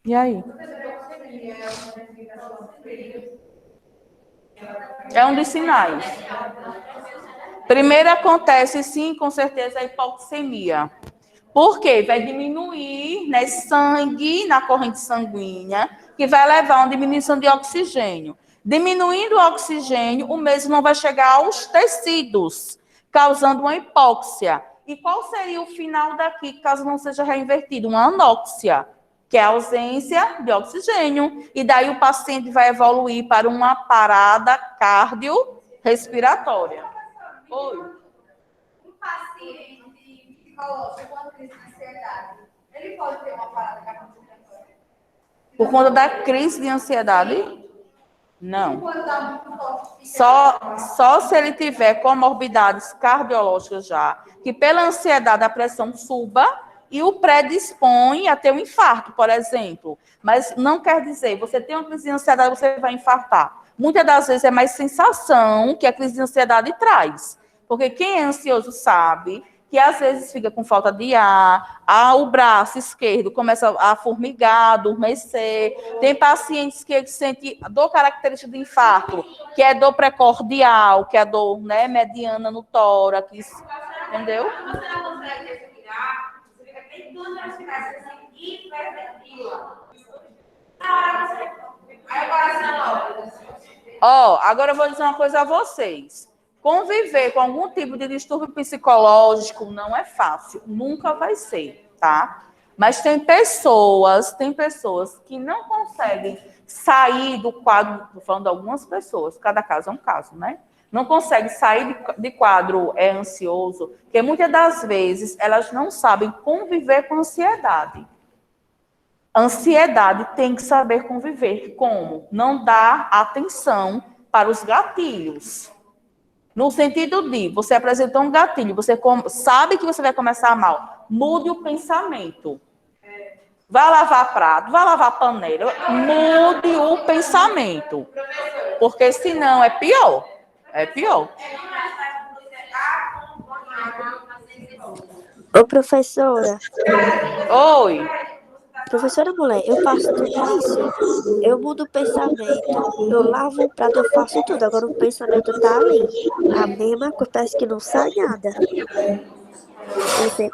E aí? É um dos sinais. Primeiro acontece, sim, com certeza, a hipoxemia. Por quê? Vai diminuir, né, sangue na corrente sanguínea, que vai levar a uma diminuição de oxigênio. Diminuindo o oxigênio, o mesmo não vai chegar aos tecidos, causando uma hipóxia. E qual seria o final daqui, caso não seja reinvertido? Uma anóxia, que é a ausência de oxigênio. E daí o paciente vai evoluir para uma parada cardiorrespiratória. Oi. Um paciente psicológico com crise de ansiedade, ele pode ter uma parada cardiorrespiratória? Por conta da crise de ansiedade? Não. Quando dá muito forte, Só se ele tiver comorbidades cardiológicas já, que pela ansiedade a pressão suba e o predispõe a ter um infarto, por exemplo. Mas não quer dizer, você tem uma crise de ansiedade, você vai infartar. Muitas das vezes é mais sensação que a crise de ansiedade traz. Porque quem é ansioso sabe que às vezes fica com falta de ar, o braço esquerdo começa a formigar, adormecer. Tem pacientes que sentem dor característica de infarto, que é dor precordial, que é a dor, né, mediana no tórax, entendeu? Você não consegue respirar, você fica tentando respirar, você tem hiperventila. Na hora você... Aí o coração logo. Agora eu vou dizer uma coisa a vocês. Conviver com algum tipo de distúrbio psicológico não é fácil, nunca vai ser, tá? Mas tem pessoas que não conseguem sair do quadro, estou falando de algumas pessoas, cada caso é um caso, né? Não conseguem sair de quadro ansioso, porque muitas das vezes elas não sabem conviver com ansiedade. Ansiedade tem que saber conviver. Como? Não dar atenção para os gatilhos. No sentido de, você apresentou um gatilho, você sabe que você vai começar mal. Mude o pensamento. Vai lavar prato, vai lavar panela. Mude o pensamento. Porque senão é pior. É pior. Ô, professora. Oi. Professora mulher, eu faço tudo isso. Eu mudo o pensamento. Eu lavo o prato, eu faço tudo. Agora o pensamento tá ali. A mesma coisa, parece que não sai nada.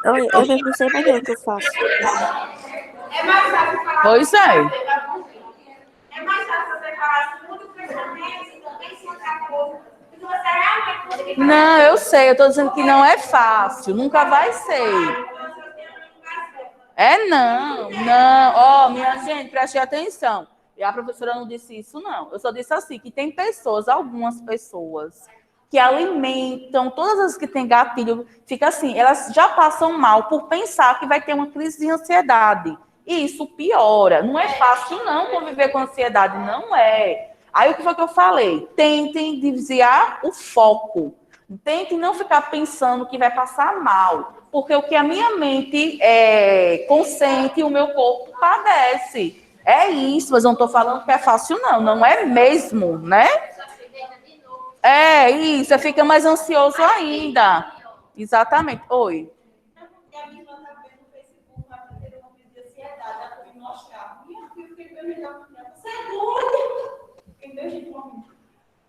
Eu mesmo não sei mais o que eu faço. É mais fácil falar. Pois é. É mais fácil você falar assim, muda o pensamento, então tem que ser outra coisa. Se você realmente conseguir fazer. Não, eu sei, eu estou dizendo que não é fácil, nunca vai ser. Não. Minha gente, preste atenção. E a professora não disse isso, não. Eu só disse assim, que tem pessoas, algumas pessoas, que alimentam, todas as que têm gatilho, fica assim, elas já passam mal por pensar que vai ter uma crise de ansiedade. E isso piora. Não é fácil, não, conviver com ansiedade, não é. Aí, o que foi que eu falei? Tentem desviar o foco. Tentem não ficar pensando que vai passar mal. Porque o que a minha mente consente, o meu corpo padece. É isso, mas eu não estou falando que é fácil, não. Não é mesmo, né? É isso, você fica mais ansioso ainda. Exatamente. Oi.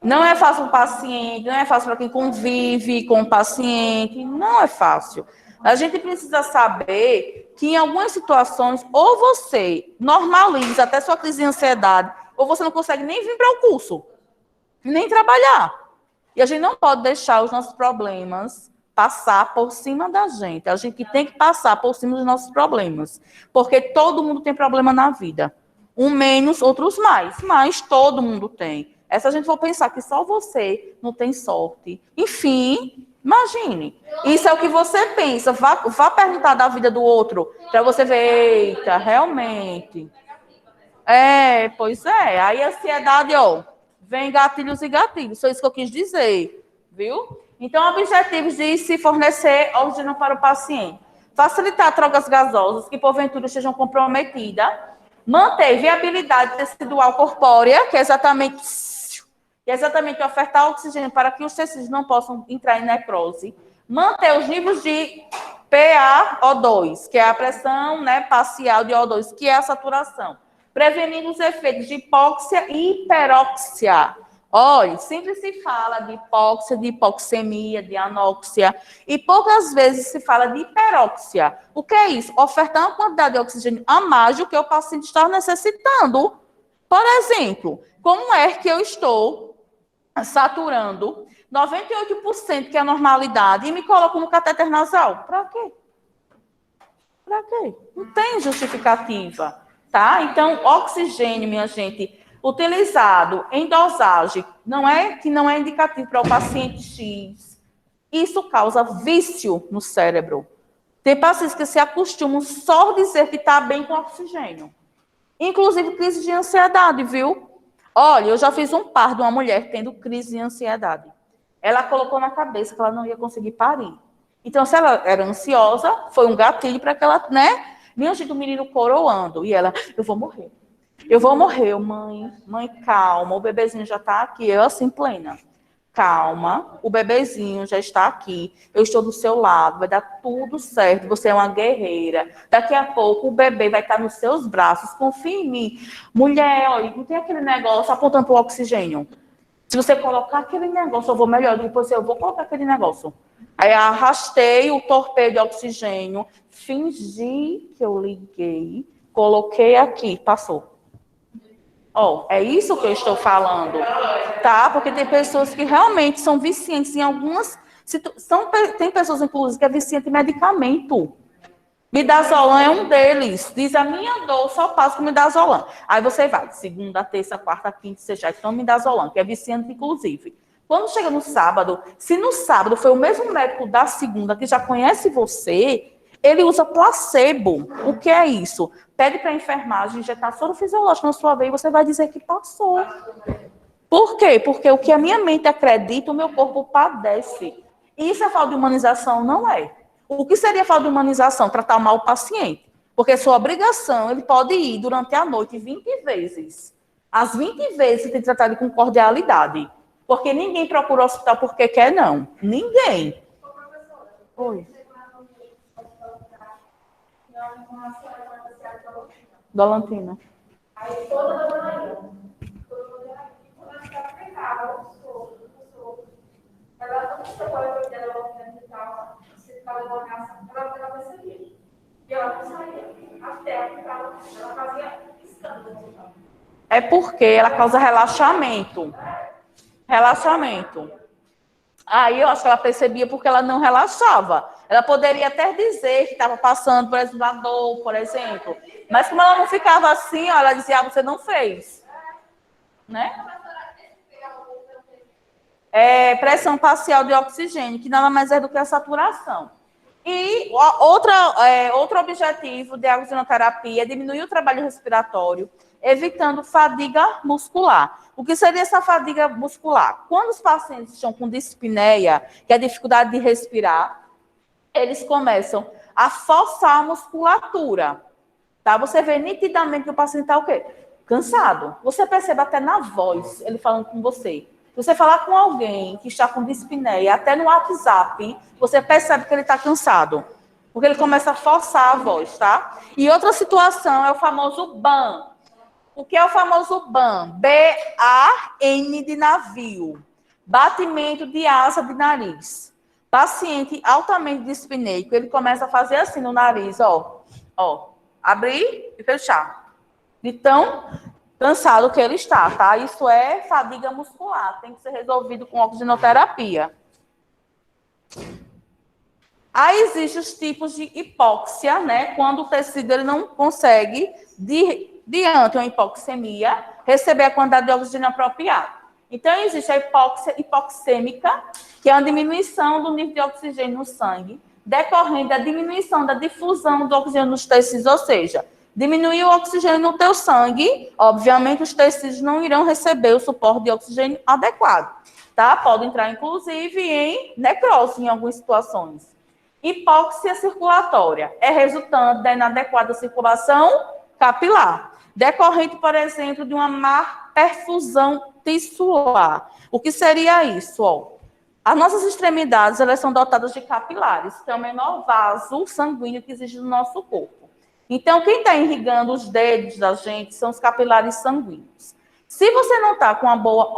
Não é fácil para o paciente, não é fácil para quem convive com o paciente, não é fácil. A gente precisa saber que em algumas situações, ou você normaliza até sua crise de ansiedade, ou você não consegue nem vir para o curso, nem trabalhar. E a gente não pode deixar os nossos problemas passar por cima da gente. A gente tem que passar por cima dos nossos problemas. Porque todo mundo tem problema na vida. Um menos, outros mais. Mas todo mundo tem. Se a gente for pensar que só você não tem sorte. Enfim, imagine. Isso é o que você pensa. Vá perguntar da vida do outro. Para você ver, eita, realmente. Pois é. Aí a ansiedade, vem gatilhos e gatilhos. Foi isso que eu quis dizer. Viu? Então, objetivos de se fornecer oxigênio para o paciente. Facilitar trocas gasosas que, porventura, estejam comprometidas. Manter viabilidade tecidual corpórea, que é exatamente ofertar oxigênio para que os tecidos não possam entrar em necrose. Manter os níveis de PaO2, que é a pressão, né, parcial de O2, que é a saturação. Prevenindo os efeitos de hipóxia e hiperóxia. Olha, sempre se fala de hipóxia, de hipoxemia, de anóxia, e poucas vezes se fala de hiperóxia. O que é isso? Ofertar uma quantidade de oxigênio a mais do que o paciente está necessitando. Por exemplo, como é que eu estou saturando 98%, que é a normalidade, e me coloco no catéter nasal? Para quê? Para quê? Não tem justificativa, tá? Então, oxigênio, minha gente, utilizado em dosagem, não é que não é indicativo para o paciente X. Isso causa vício no cérebro. Tem pacientes que se acostumam só dizer que está bem com oxigênio. Inclusive crise de ansiedade, viu? Olha, eu já fiz um par de uma mulher tendo crise de ansiedade. Ela colocou na cabeça que ela não ia conseguir parir. Então, se ela era ansiosa, foi um gatilho para que ela, né? Minha gente, o menino coroando. E ela, eu vou morrer. Eu vou morrer, mãe, calma, o bebezinho já está aqui. Eu assim, plena. Calma, o bebezinho já está aqui. Eu estou do seu lado, vai dar tudo certo. Você é uma guerreira. Daqui a pouco o bebê vai estar nos seus braços. Confie em mim. Mulher, olha, não tem aquele negócio apontando para o oxigênio. Se você colocar aquele negócio, eu vou melhor. Depois eu vou colocar aquele negócio. Aí arrastei o torpedo de oxigênio, fingi que eu liguei, coloquei aqui, passou. Ó, é isso que eu estou falando, tá? Porque tem pessoas que realmente são viciantes em algumas... Tem pessoas, inclusive, que é viciante em medicamento. Midazolam é um deles. Diz, a minha dor só passa com midazolam. Aí você vai, segunda, terça, quarta, quinta, sexta, então midazolam, que é viciante, inclusive. Quando chega no sábado, se no sábado foi o mesmo médico da segunda que já conhece você, ele usa placebo. O que é isso? Pede para a enfermagem injetar soro fisiológico na sua veia e você vai dizer que passou. Por quê? Porque o que a minha mente acredita, o meu corpo padece. Isso é falta de humanização? Não é. O que seria falta de humanização? Tratar mal o paciente. Porque sua obrigação, ele pode ir durante a noite 20 vezes. As 20 vezes você tem que tratar ele com cordialidade. Porque ninguém procura o hospital porque quer, não. Ninguém. Oi. Dolantina. Aí toda a manhã, quando ela ficava pegada, ela não sabia dela e tal, se ficava ela percebia. E ela não saía até que ela fazia escândalo. É porque ela causa relaxamento. Relaxamento. Aí eu acho que ela percebia porque ela não relaxava. Ela poderia até dizer que estava passando, por exemplo, a dor, por exemplo. Mas como ela não ficava assim, ó, ela dizia, você não fez. Né? É pressão parcial de oxigênio, que nada mais é do que a saturação. E outro objetivo da oxigenoterapia é diminuir o trabalho respiratório, evitando fadiga muscular. O que seria essa fadiga muscular? Quando os pacientes estão com dispneia, que é a dificuldade de respirar, eles começam a forçar a musculatura. Tá? Você vê nitidamente que o paciente está o quê? Cansado. Você percebe até na voz, ele falando com você. Se você falar com alguém que está com dispneia, até no WhatsApp, você percebe que ele está cansado. Porque ele começa a forçar a voz, tá? E outra situação é o famoso BAN. O que é o famoso BAN? B-A-N de navio. Batimento de asa de nariz. Paciente altamente dispneico, ele começa a fazer assim no nariz, ó. Ó. Abrir e fechar. De tão cansado que ele está, tá? Isso é fadiga muscular. Tem que ser resolvido com oxigenoterapia. Aí existem os tipos de hipóxia, né? Quando o tecido ele não consegue, diante de uma hipoxemia, receber a quantidade de oxigênio apropriada. Então, existe a hipóxia hipoxêmica, que é a diminuição do nível de oxigênio no sangue, decorrente da diminuição da difusão do oxigênio nos tecidos, ou seja, diminuir o oxigênio no teu sangue, obviamente os tecidos não irão receber o suporte de oxigênio adequado, tá? Pode entrar, inclusive, em necrose em algumas situações. Hipóxia circulatória é resultante da inadequada circulação capilar, decorrente, por exemplo, de uma má perfusão tissular. O que seria isso? Ó? As nossas extremidades, elas são dotadas de capilares, que é o menor vaso sanguíneo que existe no nosso corpo. Então, quem está irrigando os dedos da gente são os capilares sanguíneos. Se você não está com uma boa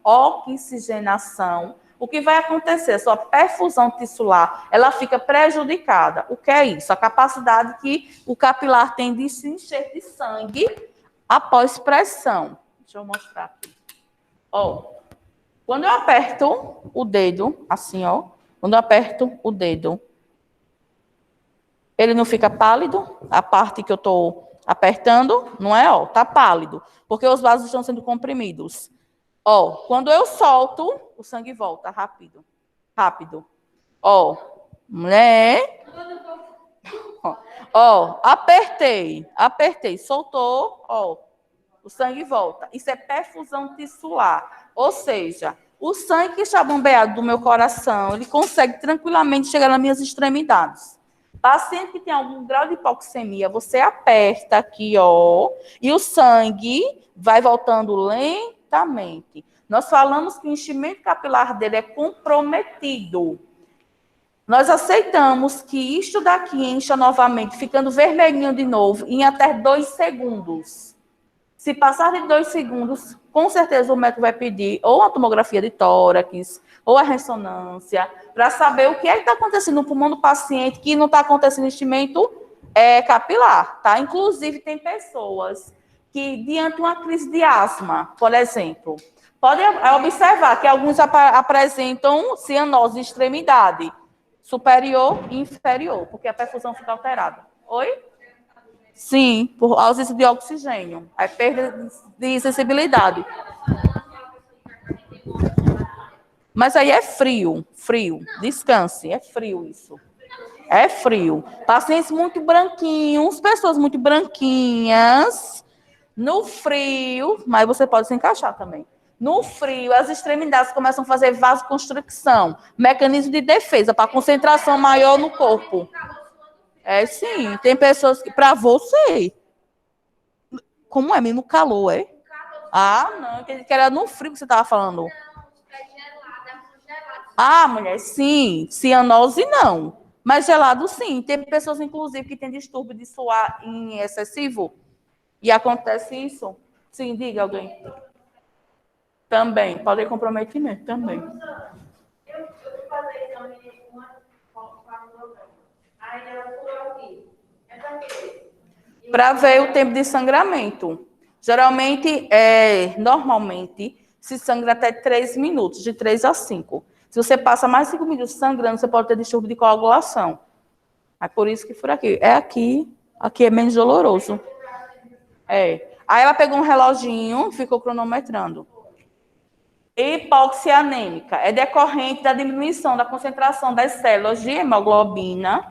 oxigenação, o que vai acontecer? A sua perfusão tissular, ela fica prejudicada. O que é isso? A capacidade que o capilar tem de se encher de sangue após pressão. Deixa eu mostrar aqui. Ó, quando eu aperto o dedo, assim, ó, quando eu aperto o dedo, ele não fica pálido? A parte que eu estou apertando, não é? Ó, tá pálido, porque os vasos estão sendo comprimidos. Ó, quando eu solto, o sangue volta rápido. Rápido. Ó, né? Ó, apertei, soltou, ó, o sangue volta. Isso é perfusão tissular. Ou seja, o sangue que está bombeado do meu coração, ele consegue tranquilamente chegar nas minhas extremidades. Paciente que tem algum grau de hipoxemia, você aperta aqui, ó, e o sangue vai voltando lentamente. Nós falamos que o enchimento capilar dele é comprometido. Nós aceitamos que isto daqui encha novamente, ficando vermelhinho de novo, em até 2 segundos. Se passar de 2 segundos, com certeza o médico vai pedir ou a tomografia de tórax, ou a ressonância, para saber o que é que está acontecendo no pulmão do paciente, que não está acontecendo enchimento capilar, tá? Inclusive, tem pessoas que, diante de uma crise de asma, por exemplo, podem observar que alguns apresentam cianose de extremidade, superior e inferior, porque a perfusão fica alterada. Oi? Sim, por ausência de oxigênio. É perda de sensibilidade. Mas aí é frio. Descanse, é frio isso. É frio. Pacientes muito branquinhos, pessoas muito branquinhas, no frio, mas você pode se encaixar também. No frio, as extremidades começam a fazer vasoconstricção, mecanismo de defesa, para concentração maior no corpo. É sim, tem pessoas que, para você, como é mesmo calor, é? Ah, não, que era no frio que você estava falando. Ah, mulher, sim, cianose não, mas gelado sim. Tem pessoas, inclusive, que têm distúrbio de suar em excessivo, e acontece isso. Sim, diga alguém. Também, pode comprometimento, também. Eu fui fazer exame aí ela falou aqui. É para quê? Para ver o tempo de sangramento. Geralmente, normalmente, se sangra até 3 minutos, de 3 a 5. Se você passa mais 5 minutos sangrando, você pode ter distúrbio de coagulação. É por isso que for aqui. É aqui é menos doloroso. É. Aí ela pegou um reloginho, ficou cronometrando. Hipóxia anêmica é decorrente da diminuição da concentração das células de hemoglobina,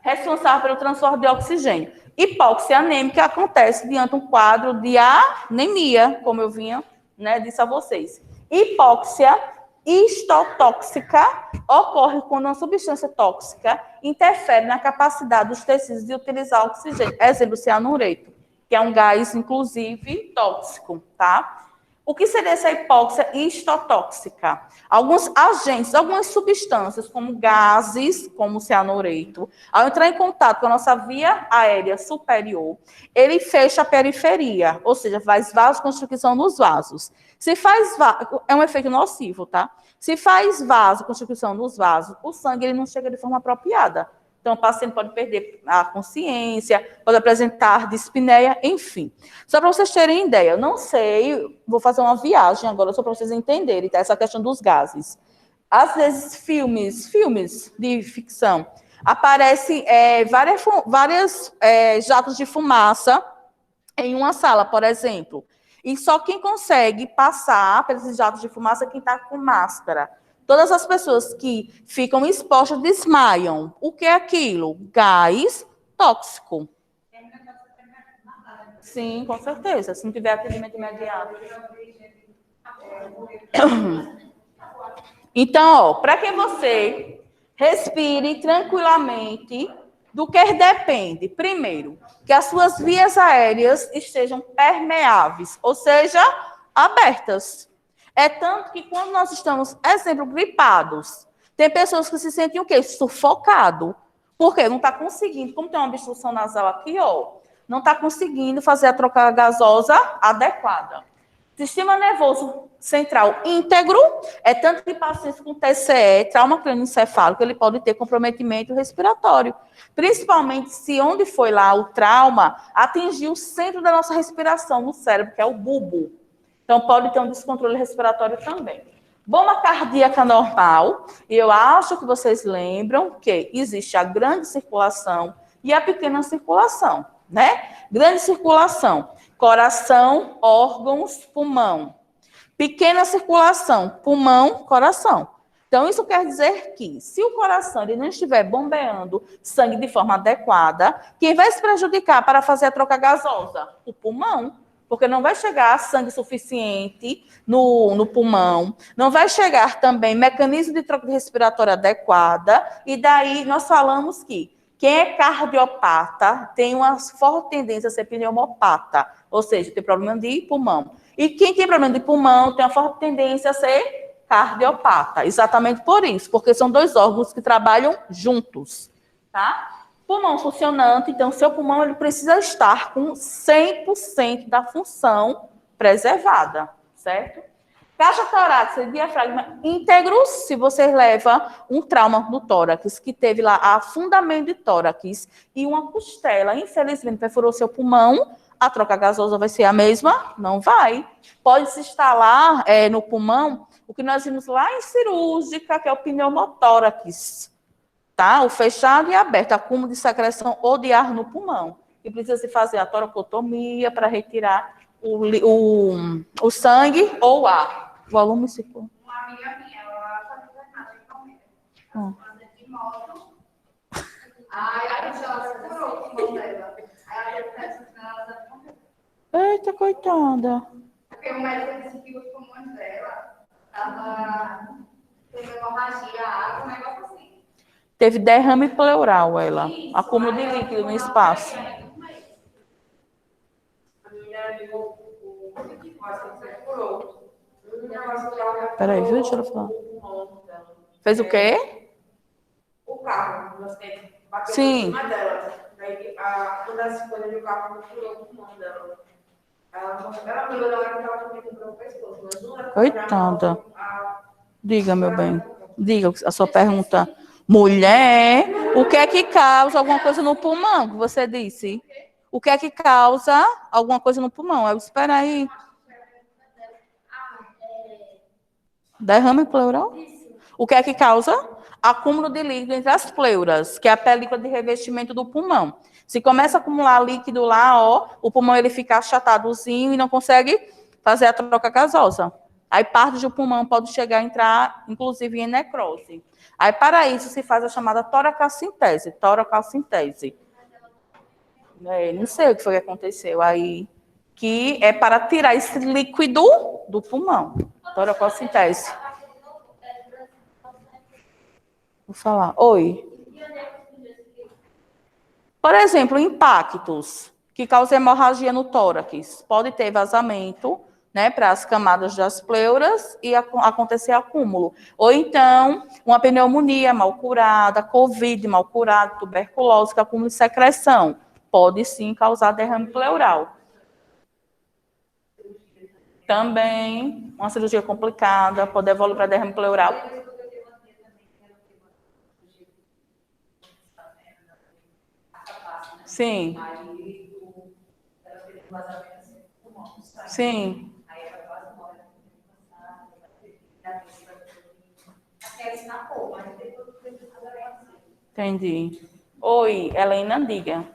responsável pelo transporte de oxigênio. Hipóxia anêmica acontece diante de um quadro de anemia, como eu disse a vocês. Hipóxia histotóxica ocorre quando uma substância tóxica interfere na capacidade dos tecidos de utilizar oxigênio. Exemplo, cianureto, que é um gás, inclusive, tóxico, tá? O que seria essa hipóxia histotóxica? Alguns agentes, algumas substâncias, como gases, como o cianureto, ao entrar em contato com a nossa via aérea superior, ele fecha a periferia, ou seja, faz vasoconstricção nos vasos. Se faz é um efeito nocivo, tá? Se faz vasoconstricção nos vasos, o sangue ele não chega de forma apropriada. Então, o paciente pode perder a consciência, pode apresentar dispneia, enfim. Só para vocês terem ideia, eu não sei, vou fazer uma viagem agora, só para vocês entenderem, tá? Essa questão dos gases. Às vezes, filmes de ficção, aparecem várias jatos de fumaça em uma sala, por exemplo. E só quem consegue passar por esses jatos de fumaça é quem está com máscara. Todas as pessoas que ficam expostas desmaiam. O que é aquilo? Gás tóxico. Sim, com certeza. Se não tiver atendimento imediato. Então, para que você respire tranquilamente, do que depende? Primeiro, que as suas vias aéreas estejam permeáveis, ou seja, abertas. É tanto que quando nós estamos, exemplo, gripados, tem pessoas que se sentem o quê? Sufocado. Por quê? Não está conseguindo, como tem uma obstrução nasal aqui, ó, não está conseguindo fazer a troca gasosa adequada. Sistema nervoso central íntegro, é tanto que pacientes com TCE, trauma crânioencefálico, ele pode ter comprometimento respiratório. Principalmente se onde foi lá o trauma atingiu o centro da nossa respiração, no cérebro, que é o bulbo. Então, pode ter um descontrole respiratório também. Bomba cardíaca normal, e eu acho que vocês lembram que existe a grande circulação e a pequena circulação, né? Grande circulação, coração, órgãos, pulmão. Pequena circulação, pulmão, coração. Então, isso quer dizer que, se o coração ele não estiver bombeando sangue de forma adequada, quem vai se prejudicar para fazer a troca gasosa? O pulmão. Porque não vai chegar sangue suficiente no pulmão, não vai chegar também mecanismo de troca respiratória adequada, e daí nós falamos que quem é cardiopata tem uma forte tendência a ser pneumopata, ou seja, tem problema de pulmão. E quem tem problema de pulmão tem uma forte tendência a ser cardiopata, exatamente por isso, porque são dois órgãos que trabalham juntos, tá? Pulmão funcionante, então, seu pulmão ele precisa estar com 100% da função preservada, certo? Caixa torácica e diafragma íntegros, se você leva um trauma no tórax, que teve lá afundamento de tórax e uma costela, infelizmente, perfurou seu pulmão, a troca gasosa vai ser a mesma? Não vai. Pode se instalar no pulmão o que nós vimos lá em cirúrgica, que é o pneumotórax. Tá? O fechado e aberto, acúmulo de secreção ou de ar no pulmão. E precisa se fazer a toracotomia para retirar o sangue ou o ar. O volume circular. Uma amiga minha, ela fazia nada em Palmeiras. Anda de moto. Aí a gente ela segurou o pulmão dela. Aí ela teve que ela morreu. Eita, coitada. Porque o médico disse que os pulmões dela teve hemorragia, água, um negócio assim. Teve derrame pleural, ela. Acúmulo de líquido no espaço. A menina viu o negócio que curou. O negócio que ela Peraí, viu? Deixa eu falar. pulmão dela. Fez o quê? O carro, no acidente, bateu Sim. em cima dela. Daí, uma das coisas do carro furou o pulmão dela. Ela pegou na hora que ela também quebrou o pescoço. Mas não era pra Coitada. a- Diga, meu bem. Diga a sua pergunta. Mulher, o que é que causa alguma coisa no pulmão, que você disse? O que é que causa alguma coisa no pulmão? Eu espera aí. Derrame pleural? O que é que causa? Acúmulo de líquido entre as pleuras, que é a película de revestimento do pulmão. Se começa a acumular líquido lá, ó, o pulmão ele fica achatadozinho e não consegue fazer a troca gasosa. Aí parte do pulmão pode chegar a entrar, inclusive, em necrose. Aí, para isso, se faz a chamada toracocintese. Toracocintese. Não sei o que foi que aconteceu aí, que é para tirar esse líquido do pulmão. Toracocintese. Vou falar. Oi. Por exemplo, impactos que causam hemorragia no tórax. Pode ter vazamento, né, para as camadas das pleuras e acontecer acúmulo. Ou então, uma pneumonia mal curada, Covid mal curada, tuberculose, acúmulo de secreção. Pode sim causar derrame pleural. Também, uma cirurgia complicada, pode evoluir para derrame pleural. Sim. Sim. Entendi. Oi, Helena, diga.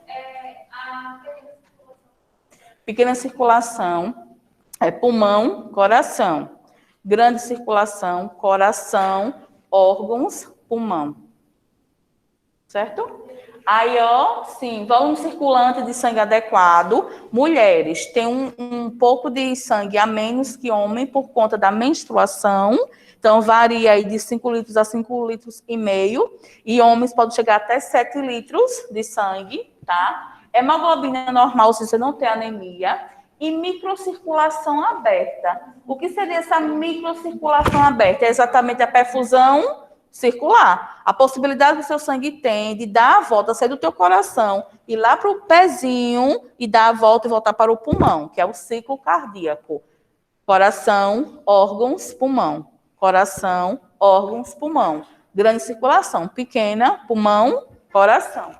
Pequena circulação é pulmão, coração. Grande circulação, coração, órgãos, pulmão. Certo? Aí, ó, sim, volume circulante de sangue adequado. Mulheres têm um pouco de sangue a menos que homem por conta da menstruação. Então, varia aí de 5 litros a 5 litros e meio. E homens podem chegar até 7 litros de sangue, tá? Hemoglobina normal se você não tem anemia. E microcirculação aberta. O que seria essa microcirculação aberta? É exatamente a perfusão circular. A possibilidade que o seu sangue tem de dar a volta, sair do teu coração, ir lá para o pezinho e dar a volta e voltar para o pulmão, que é o ciclo cardíaco. Coração, órgãos, pulmão. Coração, órgãos, pulmão. Grande circulação, pequena, pulmão, coração.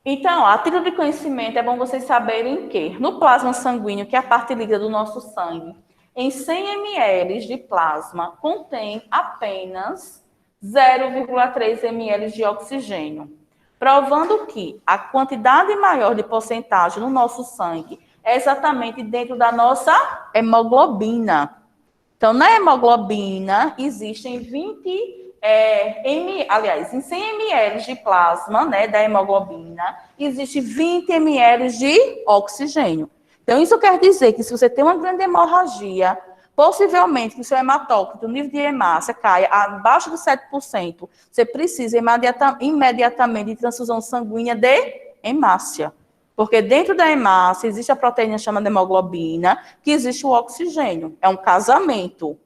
Então, a título de conhecimento, é bom vocês saberem que no plasma sanguíneo, que é a parte líquida do nosso sangue, em 100 ml de plasma, contém apenas 0,3 ml de oxigênio, provando que a quantidade maior de porcentagem no nosso sangue é exatamente dentro da nossa hemoglobina. Então, na hemoglobina, existem 20 em 100 ml de plasma, né, da hemoglobina, existe 20 ml de oxigênio. Então, isso quer dizer que se você tem uma grande hemorragia, possivelmente que o seu hematócrito, o nível de hemácia caia abaixo de 7%, você precisa imediatamente de transfusão sanguínea de hemácia. Porque dentro da hemácia existe a proteína chamada hemoglobina, que existe o oxigênio. É um casamento.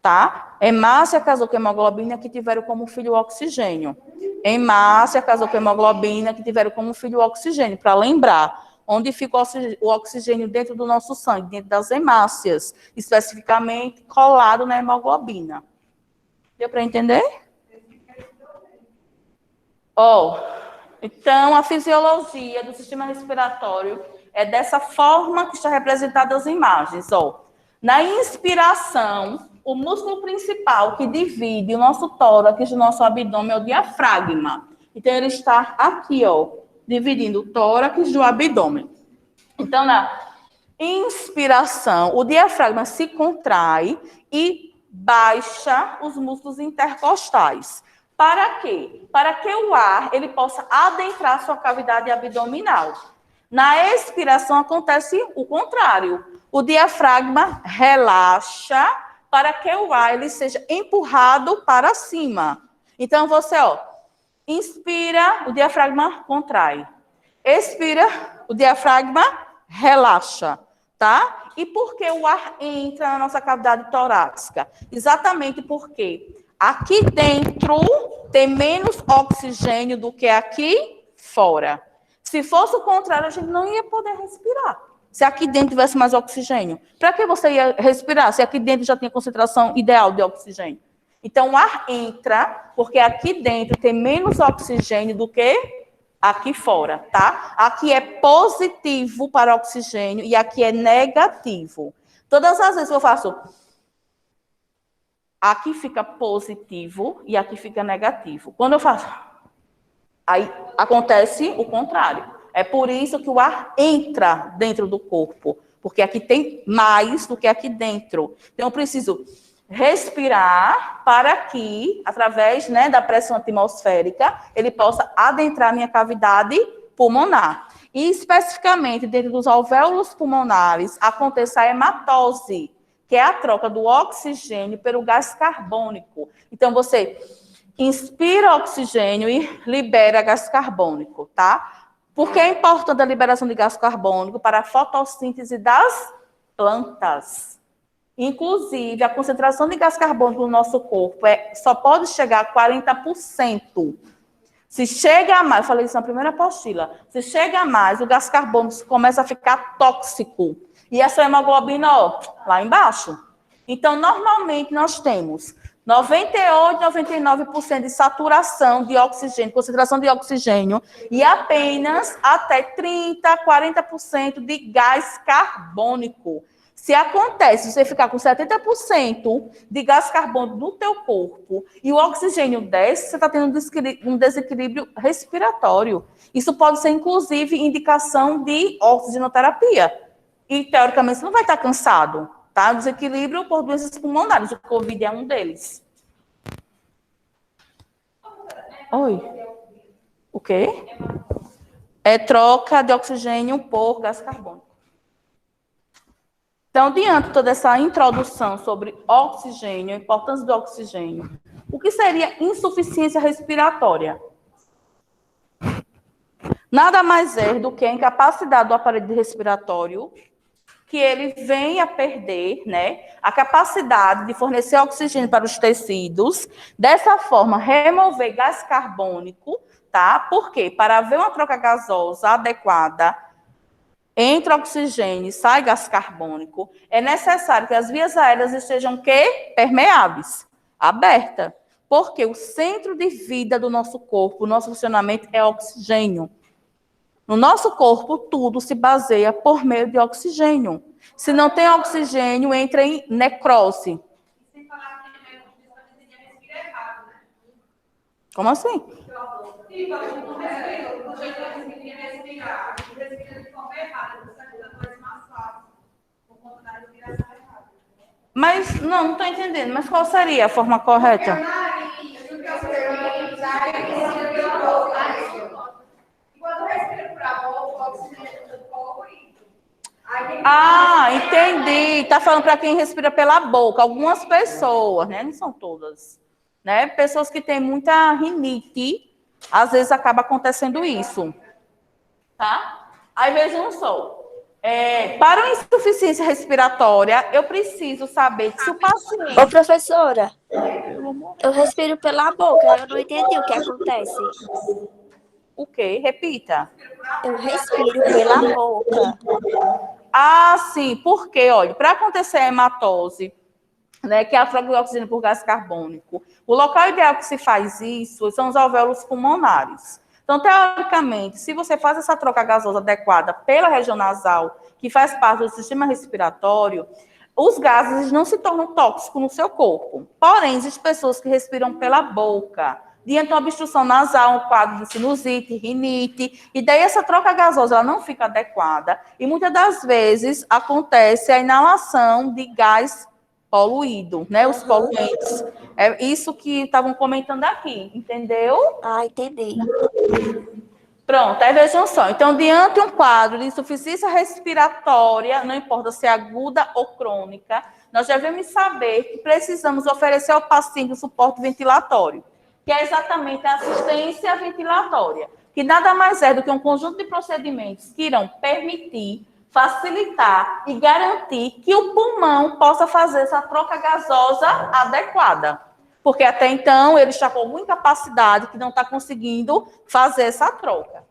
Tá? Hemácia casou com hemoglobina, que tiveram como filho o oxigênio. Hemácia casou com hemoglobina, que tiveram como filho o oxigênio. Para lembrar, onde fica o oxigênio dentro do nosso sangue, dentro das hemácias, especificamente colado na hemoglobina. Deu para entender? Então, a fisiologia do sistema respiratório é dessa forma que está representada as imagens. Na inspiração, o músculo principal que divide o nosso tórax do nosso abdômen é o diafragma. Então, ele está aqui, dividindo o tórax do abdômen. Então, na inspiração, o diafragma se contrai e baixa os músculos intercostais. Para quê? Para que o ar ele possa adentrar sua cavidade abdominal. Na expiração, acontece o contrário. O diafragma relaxa para que o ar ele seja empurrado para cima. Então, você, inspira, o diafragma contrai. Expira, o diafragma relaxa, tá? E por que o ar entra na nossa cavidade torácica? Exatamente porque aqui dentro tem menos oxigênio do que aqui fora. Se fosse o contrário, a gente não ia poder respirar. Se aqui dentro tivesse mais oxigênio, para que você ia respirar se aqui dentro já tinha concentração ideal de oxigênio? Então, o ar entra porque aqui dentro tem menos oxigênio do que aqui fora, tá? Aqui é positivo para oxigênio e aqui é negativo. Todas as vezes que eu faço, aqui fica positivo e aqui fica negativo. Quando eu faço, aí acontece o contrário. É por isso que o ar entra dentro do corpo, porque aqui tem mais do que aqui dentro. Então, eu preciso respirar para que, através, né, da pressão atmosférica, ele possa adentrar a minha cavidade pulmonar. E, especificamente, dentro dos alvéolos pulmonares, acontece a hematose, que é a troca do oxigênio pelo gás carbônico. Então, você inspira oxigênio e libera gás carbônico, tá? Por que é importante a liberação de gás carbônico? Para a fotossíntese das plantas. Inclusive, a concentração de gás carbônico no nosso corpo só pode chegar a 40%. Se chega a mais, eu falei isso na primeira apostila, se chega a mais, o gás carbônico começa a ficar tóxico. E a sua hemoglobina, lá embaixo. Então, normalmente, nós temos 98%, 99% de saturação de oxigênio, concentração de oxigênio, e apenas até 30%, 40% de gás carbônico. Se acontece, você ficar com 70% de gás carbônico no teu corpo e o oxigênio desce, você está tendo um desequilíbrio respiratório. Isso pode ser, inclusive, indicação de oxigenoterapia. E, teoricamente, você não vai estar cansado. Tá? Desequilíbrio por doenças pulmonares. O Covid é um deles. Oi. O quê? É troca de oxigênio por gás carbônico. Então, diante de toda essa introdução sobre oxigênio, a importância do oxigênio, o que seria insuficiência respiratória? Nada mais é do que a incapacidade do aparelho respiratório, que ele vem a perder, né, a capacidade de fornecer oxigênio para os tecidos, dessa forma remover gás carbônico, tá? Por quê? Para haver uma troca gasosa adequada, entra oxigênio e sai gás carbônico, é necessário que as vias aéreas estejam quê? Permeáveis, abertas. Porque o centro de vida do nosso corpo, o nosso funcionamento é oxigênio. No nosso corpo, tudo se baseia por meio de oxigênio. Se não tem oxigênio, entra em necrose. Sem falar que a respira errado, né? Como assim? Tipo, a gente não respira, do jeito que a gente queria respirar. A gente respira de forma errada, você está coisa mais fácil, por conta da respiração errada. Mas, não estou entendendo. Mas qual seria a forma correta? Quando respira por a boca, o oxigênio entra do corpo. Ah, entendi. Tá falando para quem respira pela boca. Algumas pessoas, né? Não são todas. Né? Pessoas que têm muita rinite, às vezes acaba acontecendo isso. Tá? Aí vejam só. Para uma insuficiência respiratória, eu preciso saber se o paciente... Ô, professora, eu respiro pela boca, eu não entendi o que acontece. O quê? Repita. Eu respiro pela boca. Ah, sim. Porque, olha, para acontecer a hematose, né, que é a troca de oxigênio por gás carbônico, o local ideal que se faz isso são os alvéolos pulmonares. Então, teoricamente, se você faz essa troca gasosa adequada pela região nasal, que faz parte do sistema respiratório, os gases não se tornam tóxicos no seu corpo. Porém, existem pessoas que respiram pela boca, diante de uma obstrução nasal, um quadro de sinusite, rinite, e daí essa troca gasosa ela não fica adequada, e muitas das vezes acontece a inalação de gás poluído, né? Os poluentes. É isso que estavam comentando aqui, entendeu? Ah, entendi. Pronto, aí vejam só. Então, diante de um quadro de insuficiência respiratória, não importa se é aguda ou crônica, nós devemos saber que precisamos oferecer ao paciente o suporte ventilatório, que é exatamente a assistência ventilatória, que nada mais é do que um conjunto de procedimentos que irão permitir, facilitar e garantir que o pulmão possa fazer essa troca gasosa adequada. Porque até então ele está com alguma incapacidade que não está conseguindo fazer essa troca.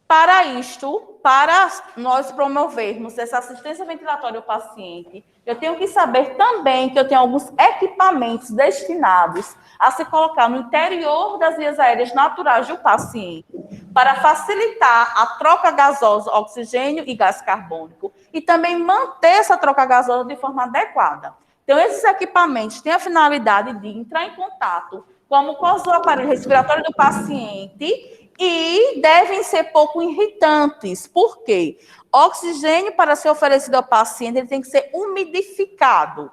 Para isto, para nós promovermos essa assistência ventilatória ao paciente, eu tenho que saber também que eu tenho alguns equipamentos destinados a se colocar no interior das vias aéreas naturais do paciente, para facilitar a troca gasosa, oxigênio e gás carbônico, e também manter essa troca gasosa de forma adequada. Então, esses equipamentos têm a finalidade de entrar em contato com a mucosa do aparelho respiratório do paciente e devem ser pouco irritantes. Por quê? Oxigênio, para ser oferecido ao paciente, ele tem que ser umidificado.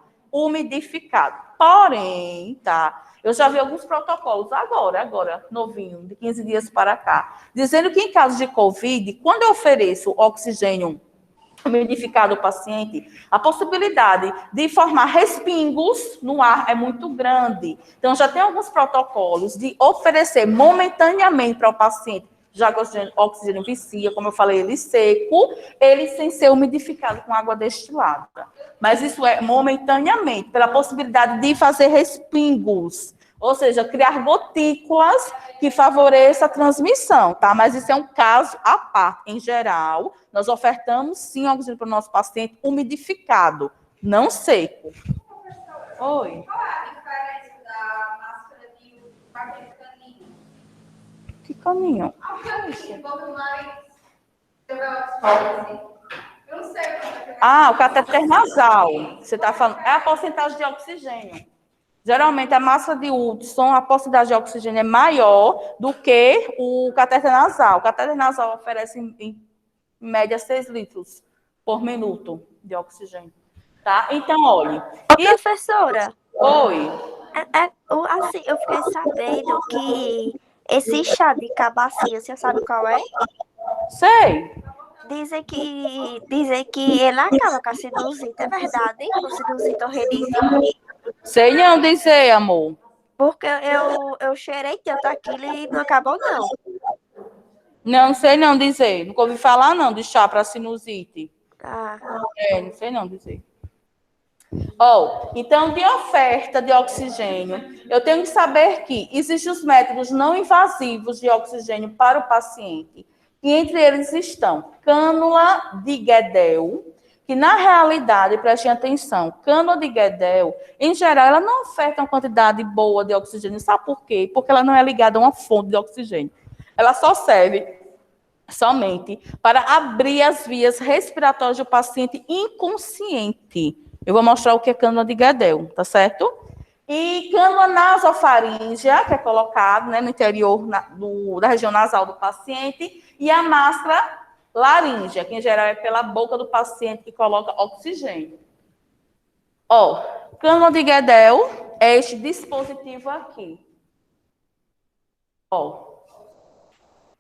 Porém, tá? Eu já vi alguns protocolos agora, novinho, de 15 dias para cá, dizendo que em caso de Covid, quando eu ofereço oxigênio umidificado ao paciente, a possibilidade de formar respingos no ar é muito grande. Então, já tem alguns protocolos de oferecer momentaneamente para o paciente, já que o oxigênio vicia, como eu falei, ele seco, ele sem ser umidificado com água destilada. Mas isso é momentaneamente, pela possibilidade de fazer respingos, ou seja, criar gotículas que favoreçam a transmissão, tá? Mas isso é um caso à parte. Em geral, nós ofertamos, sim, oxigênio para o nosso paciente umidificado, não seco. Oi. Qual é a diferença da máscara de uso para aquele caninho? Que caminho? Ah, caninho, bota no nariz. Eu não sei o que é. Ah, o catéter nasal. Você está falando. É a porcentagem de oxigênio. Geralmente, a massa de Hudson, a porcentagem de oxigênio é maior do que o catéter nasal. O catéter nasal oferece, em média, 6 litros por minuto de oxigênio. Tá? Então, olhe. Ô, professora, Oi. assim, eu fiquei sabendo que esse chá de cabacinha, você sabe qual é? Sei. Dizem que ele acaba com a sinusite, é verdade? Com sinusite ou rinite? Sei não dizer, amor. Porque eu cheirei tanto aquilo e não acabou, não. Não sei não dizer. Nunca ouvi falar, não, de chá para sinusite. Ah, Não sei não dizer. Então, de oferta de oxigênio, eu tenho que saber que existem os métodos não invasivos de oxigênio para o paciente, E entre eles estão cânula de Guedel, que na realidade, prestem atenção, cânula de Guedel, em geral, ela não oferta uma quantidade boa de oxigênio. Sabe por quê? Porque ela não é ligada a uma fonte de oxigênio. Ela só serve somente para abrir as vias respiratórias do paciente inconsciente. Eu vou mostrar o que é cânula de Guedel, tá certo? E cânula nasofaríngea, que é colocado, né, no interior da região nasal do paciente, e a máscara laríngea, que em geral é pela boca do paciente que coloca oxigênio. Ó, cânula de Guedel é este dispositivo aqui. Ó,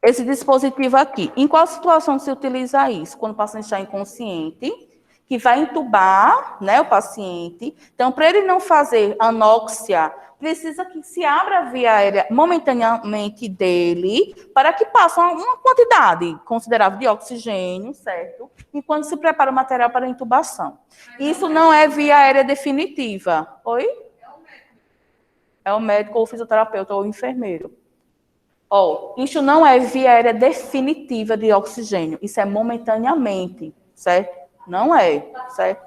esse dispositivo aqui. Em qual situação se utiliza isso? Quando o paciente está inconsciente, que vai entubar, né, o paciente. Então, para ele não fazer anóxia, precisa que se abra a via aérea momentaneamente dele, para que passe uma quantidade considerável de oxigênio, certo? Enquanto se prepara o material para a intubação. Isso não é via aérea definitiva. Oi? É o médico ou o fisioterapeuta ou o enfermeiro. Ó, isso não é via aérea definitiva de oxigênio, isso é momentaneamente, certo? Não é, certo?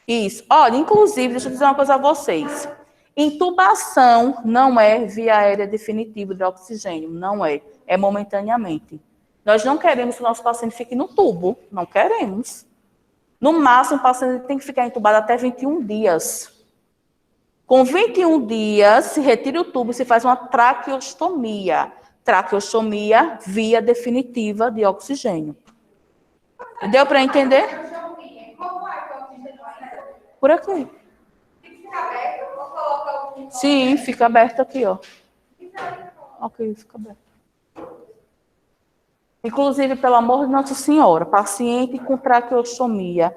Isso. Olha, inclusive, deixa eu dizer uma coisa a vocês. Intubação não é via aérea definitiva de oxigênio, não é. É momentaneamente. Nós não queremos que o nosso paciente fique no tubo, não queremos. No máximo, o paciente tem que ficar entubado até 21 dias. Com 21 dias, se retira o tubo e se faz uma traqueostomia. Traqueostomia, via definitiva de oxigênio. Deu para entender? Como é que o oxigênio entra? Por aqui. Tem que ficar aberto ou coloca algum... Sim, fica aberto aqui, ó. Ok, fica aberto. Inclusive, pelo amor de Nossa Senhora, paciente com traqueostomia.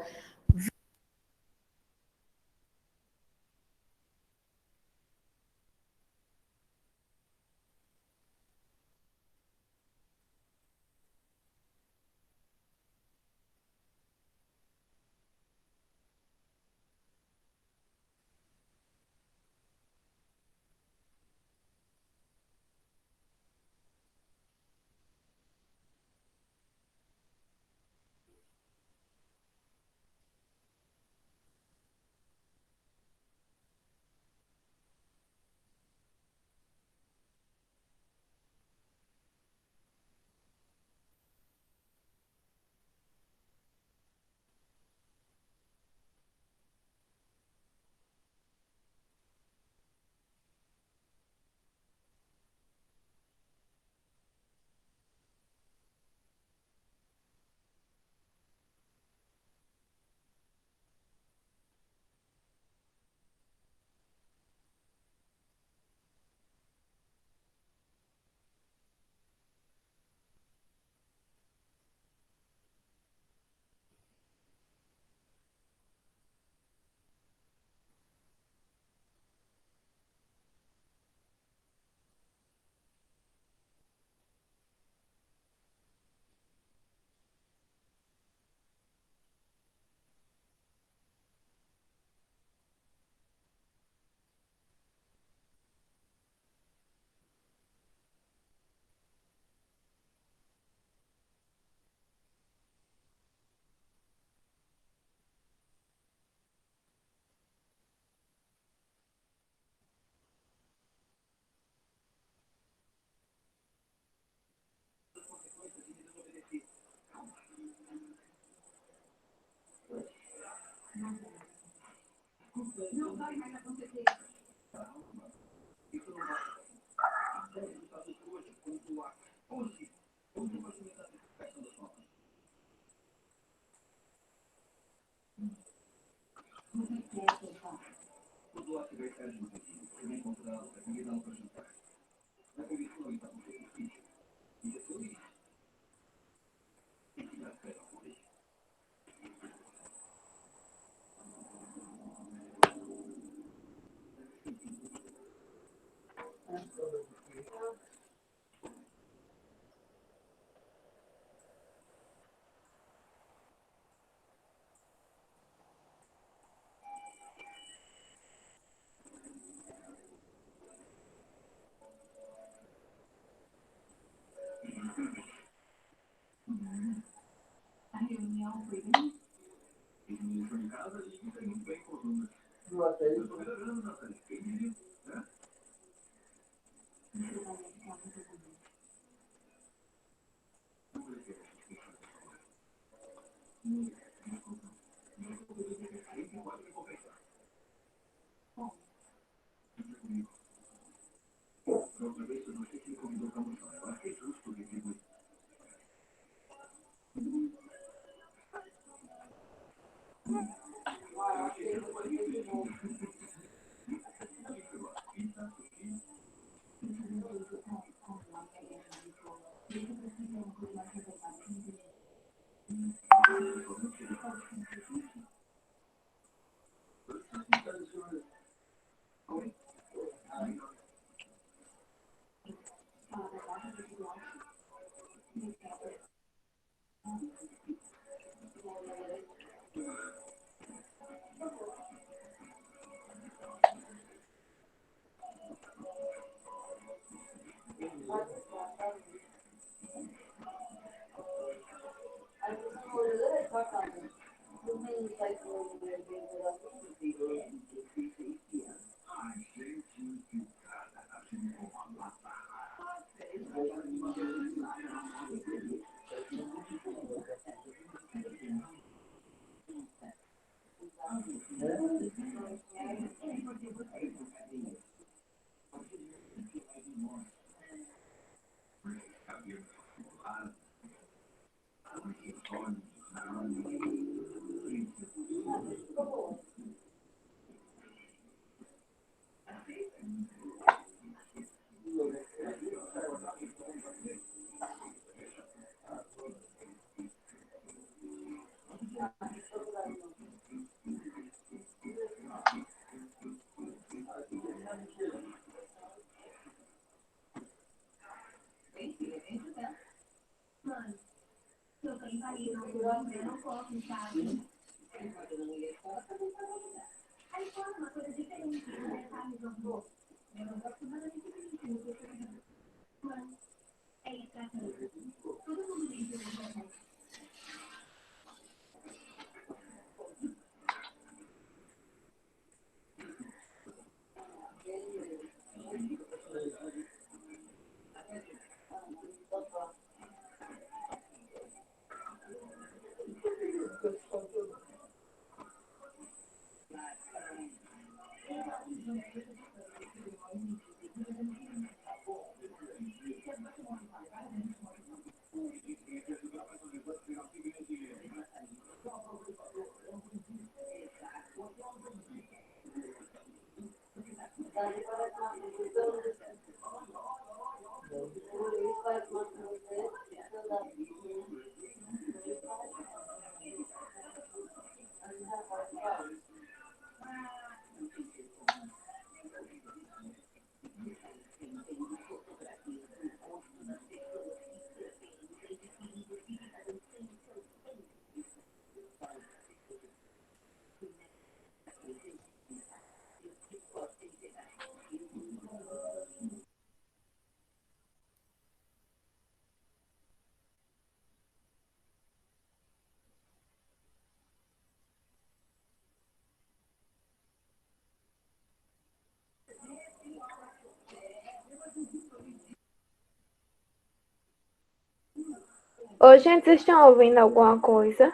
Ô, gente, vocês estão ouvindo alguma coisa?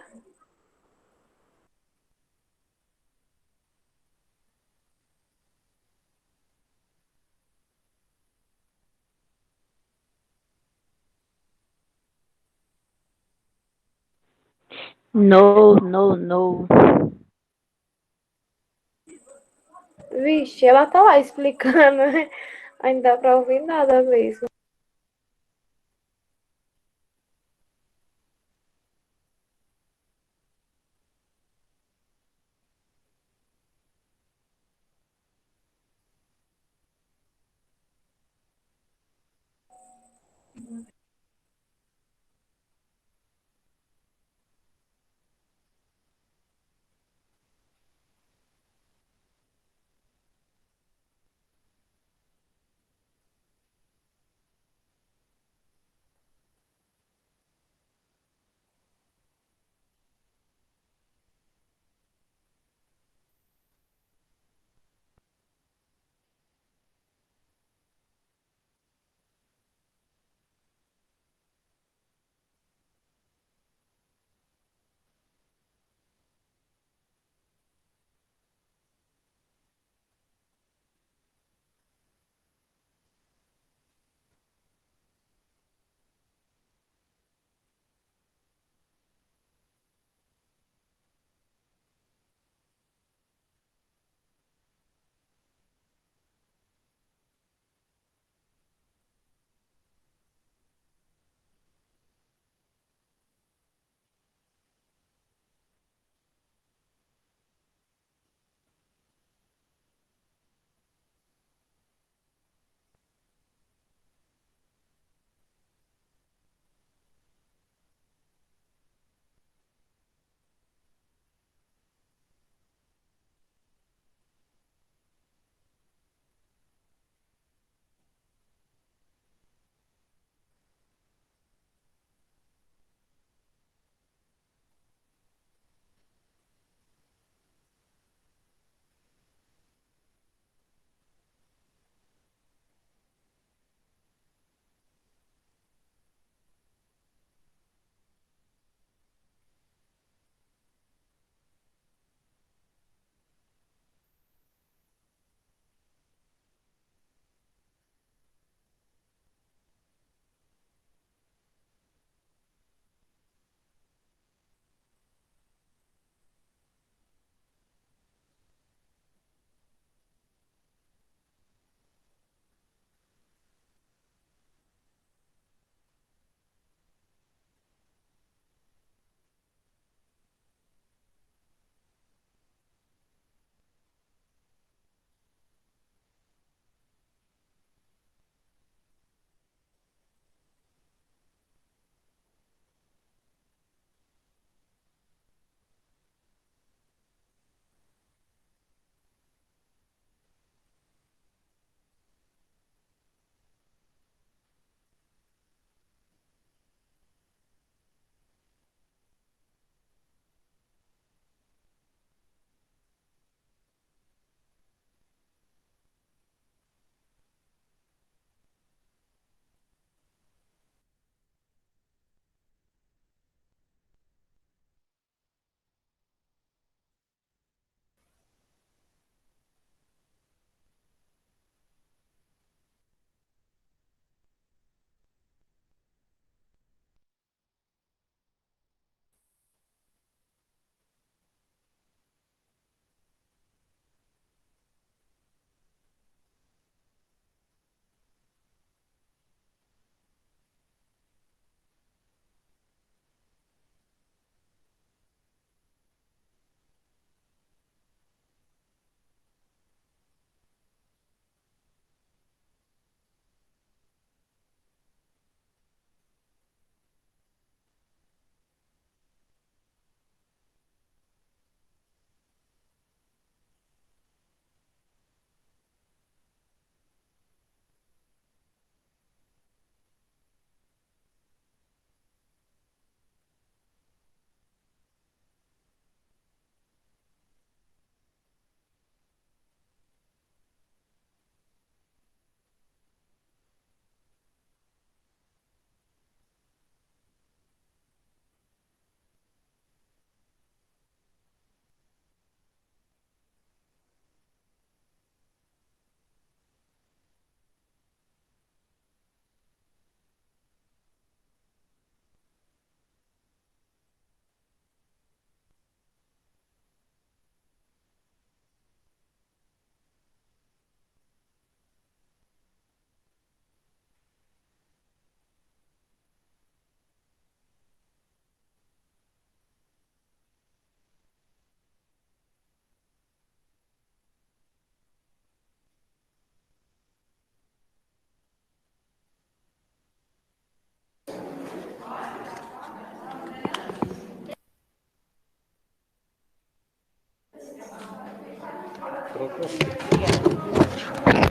No, no, no. Vixe, ela tá lá explicando, né? Ainda dá pra ouvir nada mesmo.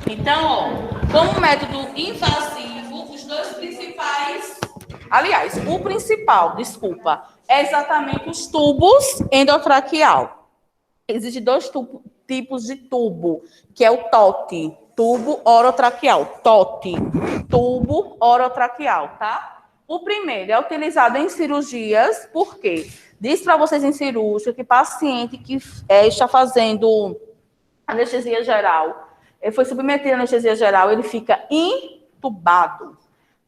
Então, ó, como método invasivo, os dois principais... Aliás, o principal, desculpa, é exatamente os tubos endotraqueal. Existem dois tipos de tubo, que é o TOT, tubo orotraqueal, TOT, tubo orotraqueal, tá? O primeiro é utilizado em cirurgias, por quê? Diz para vocês em cirúrgica que paciente que está fazendo anestesia geral, ele foi submetido à anestesia geral, ele fica intubado,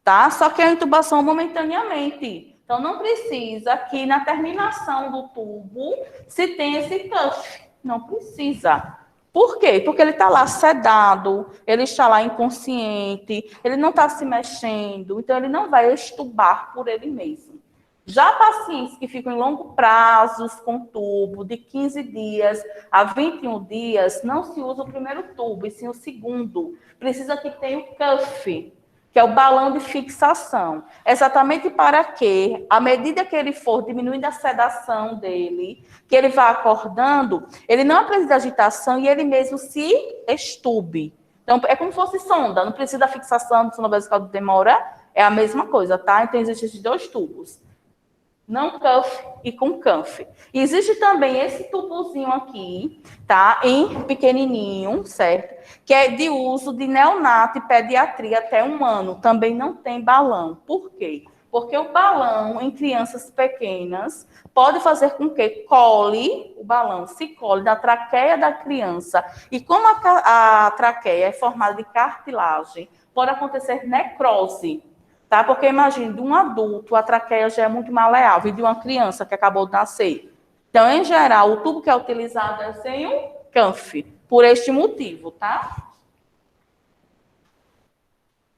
tá? Só que é a intubação momentaneamente. Então, não precisa que na terminação do tubo se tenha esse cuff. Não precisa. Por quê? Porque ele está lá sedado, ele está lá inconsciente, ele não está se mexendo, então ele não vai extubar por ele mesmo. Já pacientes que ficam em longo prazos com tubo, de 15 dias a 21 dias, não se usa o primeiro tubo, e sim o segundo. Precisa que tenha o cuff, que é o balão de fixação. Exatamente para que, à medida que ele for diminuindo a sedação dele, que ele vá acordando, ele não apresenta agitação e ele mesmo se estube. Então, é como se fosse sonda, não precisa da fixação do sonda vesical de demora, é a mesma coisa, tá? Então, existem esses dois tubos. Não cuff e com cuff. Existe também esse tubozinho aqui, tá? Em pequenininho, certo? Que é de uso de neonato e pediatria até 1 ano. Também não tem balão. Por quê? Porque o balão em crianças pequenas pode fazer com que o balão se cole na traqueia da criança. E como a traqueia é formada de cartilagem, pode acontecer necrose. Tá? Porque imagine, de um adulto, a traqueia já é muito maleável, e de uma criança que acabou de nascer. Então, em geral, o tubo que é utilizado é sem um cuff, por este motivo, tá?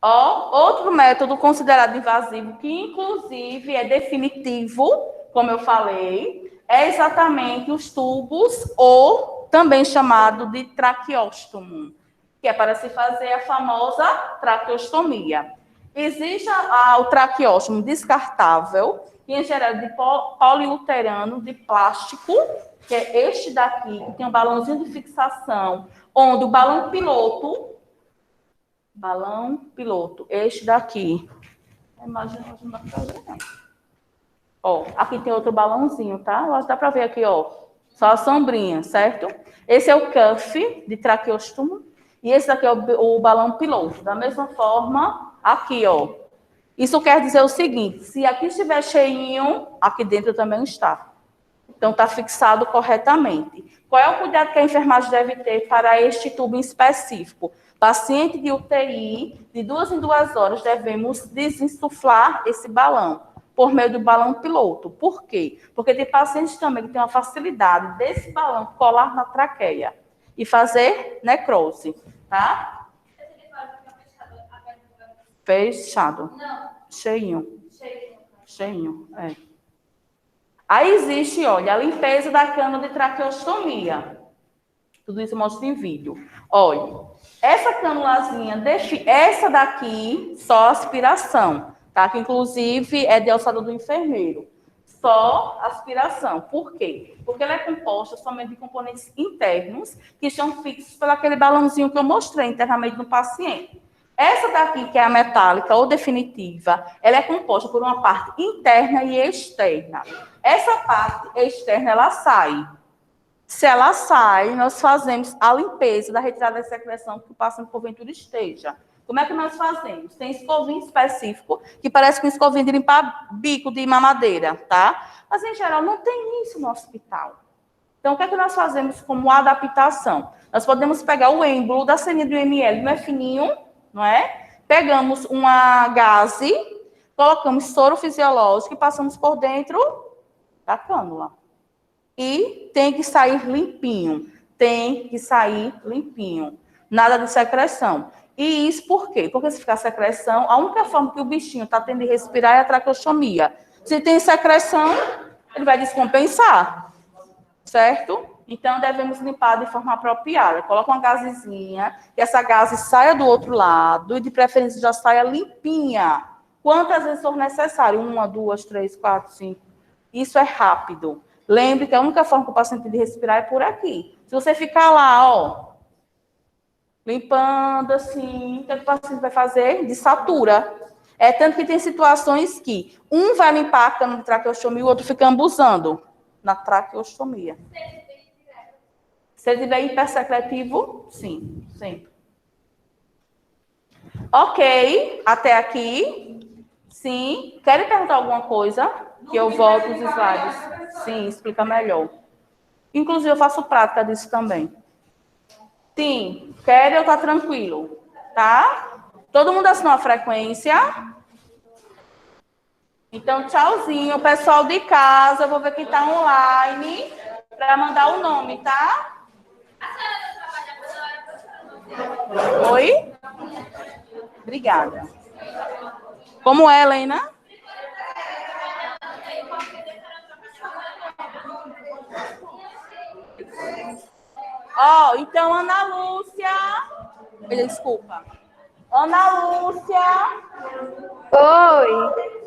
Ó, outro método considerado invasivo, que inclusive é definitivo, como eu falei, é exatamente os tubos, ou também chamado de traqueóstomo, que é para se fazer a famosa traqueostomia. Existe o traqueóstomo descartável, que em geral é de poliuterano, de plástico, que é este daqui, que tem um balãozinho de fixação, onde o balão piloto, este daqui. Imagina, não dá pra ver, não. Ó, aqui tem outro balãozinho, tá? Eu acho que dá para ver aqui, ó. Só a sombrinha, certo? Esse é o cuff de traqueóstomo, e esse daqui é o balão piloto. Da mesma forma... Aqui, ó. Isso quer dizer o seguinte, se aqui estiver cheinho, aqui dentro também está. Então, está fixado corretamente. Qual é o cuidado que a enfermagem deve ter para este tubo em específico? Paciente de UTI, de 2 em 2 horas, devemos desinsuflar esse balão, por meio do balão piloto. Por quê? Porque tem pacientes também que têm uma facilidade desse balão colar na traqueia e fazer necrose, tá? Fechado. Não. Cheinho. É. Aí existe, olha, a limpeza da cânula de traqueostomia. Tudo isso eu mostro em vídeo. Olha, essa canulazinha, essa daqui, só aspiração, tá? Que inclusive é de alçada do enfermeiro. Só aspiração. Por quê? Porque ela é composta somente de componentes internos que estão fixos pelo aquele balãozinho que eu mostrei internamente no paciente. Essa daqui, que é a metálica ou definitiva, ela é composta por uma parte interna e externa. Essa parte externa, ela sai. Se ela sai, nós fazemos a limpeza da retirada da secreção que o paciente porventura esteja. Como é que nós fazemos? Tem escovinho específico, que parece com escovinho de limpar bico de mamadeira, tá? Mas, em geral, não tem isso no hospital. Então, o que é que nós fazemos como adaptação? Nós podemos pegar o êmbolo da ceninha do ml, não é fininho, não é? Pegamos uma gaze, colocamos soro fisiológico e passamos por dentro da cânula. E tem que sair limpinho. Nada de secreção. E isso por quê? Porque se ficar secreção, a única forma que o bichinho está tendo de respirar é a traqueostomia. Se tem secreção, ele vai descompensar. Certo? Então, devemos limpar de forma apropriada. Coloca uma gazezinha, que essa gaze saia do outro lado e, de preferência, já saia limpinha. Quantas vezes for necessário? 1, 2, 3, 4, 5. Isso é rápido. Lembre que a única forma que o paciente tem de respirar é por aqui. Se você ficar lá, ó, Limpando assim, o que o paciente vai fazer? Desatura. É tanto que tem situações que um vai limpar a cana de traqueostomia e o outro fica ambuzando na traqueostomia. Se ele tiver hipersecretivo, sim, sempre. Ok, até aqui. Sim. Querem perguntar alguma coisa? Que eu volto os slides. Sim, explica melhor. Inclusive, eu faço prática disso também. Sim, querem ou tá tranquilo? Tá? Todo mundo assinou a frequência? Então, tchauzinho. Pessoal de casa, eu vou ver quem tá online para mandar o nome, tá? Oi? Obrigada. Como é, Helena? Ó, então, Ana Lúcia. Desculpa. Ana Lúcia. Oi.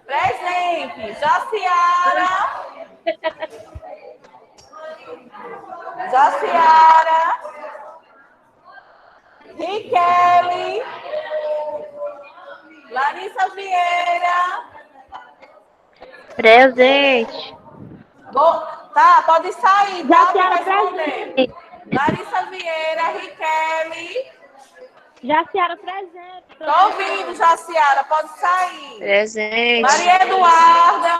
Presente. Jaciara. Jaciara. Riquele. Larissa Vieira. Presente. Tá, pode sair, tá? Para Jaciara responder. Larissa Vieira, Riquele. Jaciara presente. Tô ouvindo, Jaciara, pode sair. Presente. Maria Eduarda.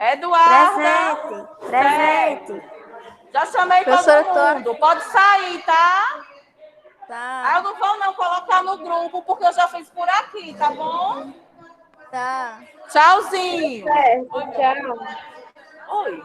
Eduarda. Presente. Já chamei Professora, todo mundo. Pode sair, tá? Tá, Eu não vou não colocar no grupo, porque eu já fiz por aqui, tá bom? tá. Tchauzinho. Certo, tchau. Oi.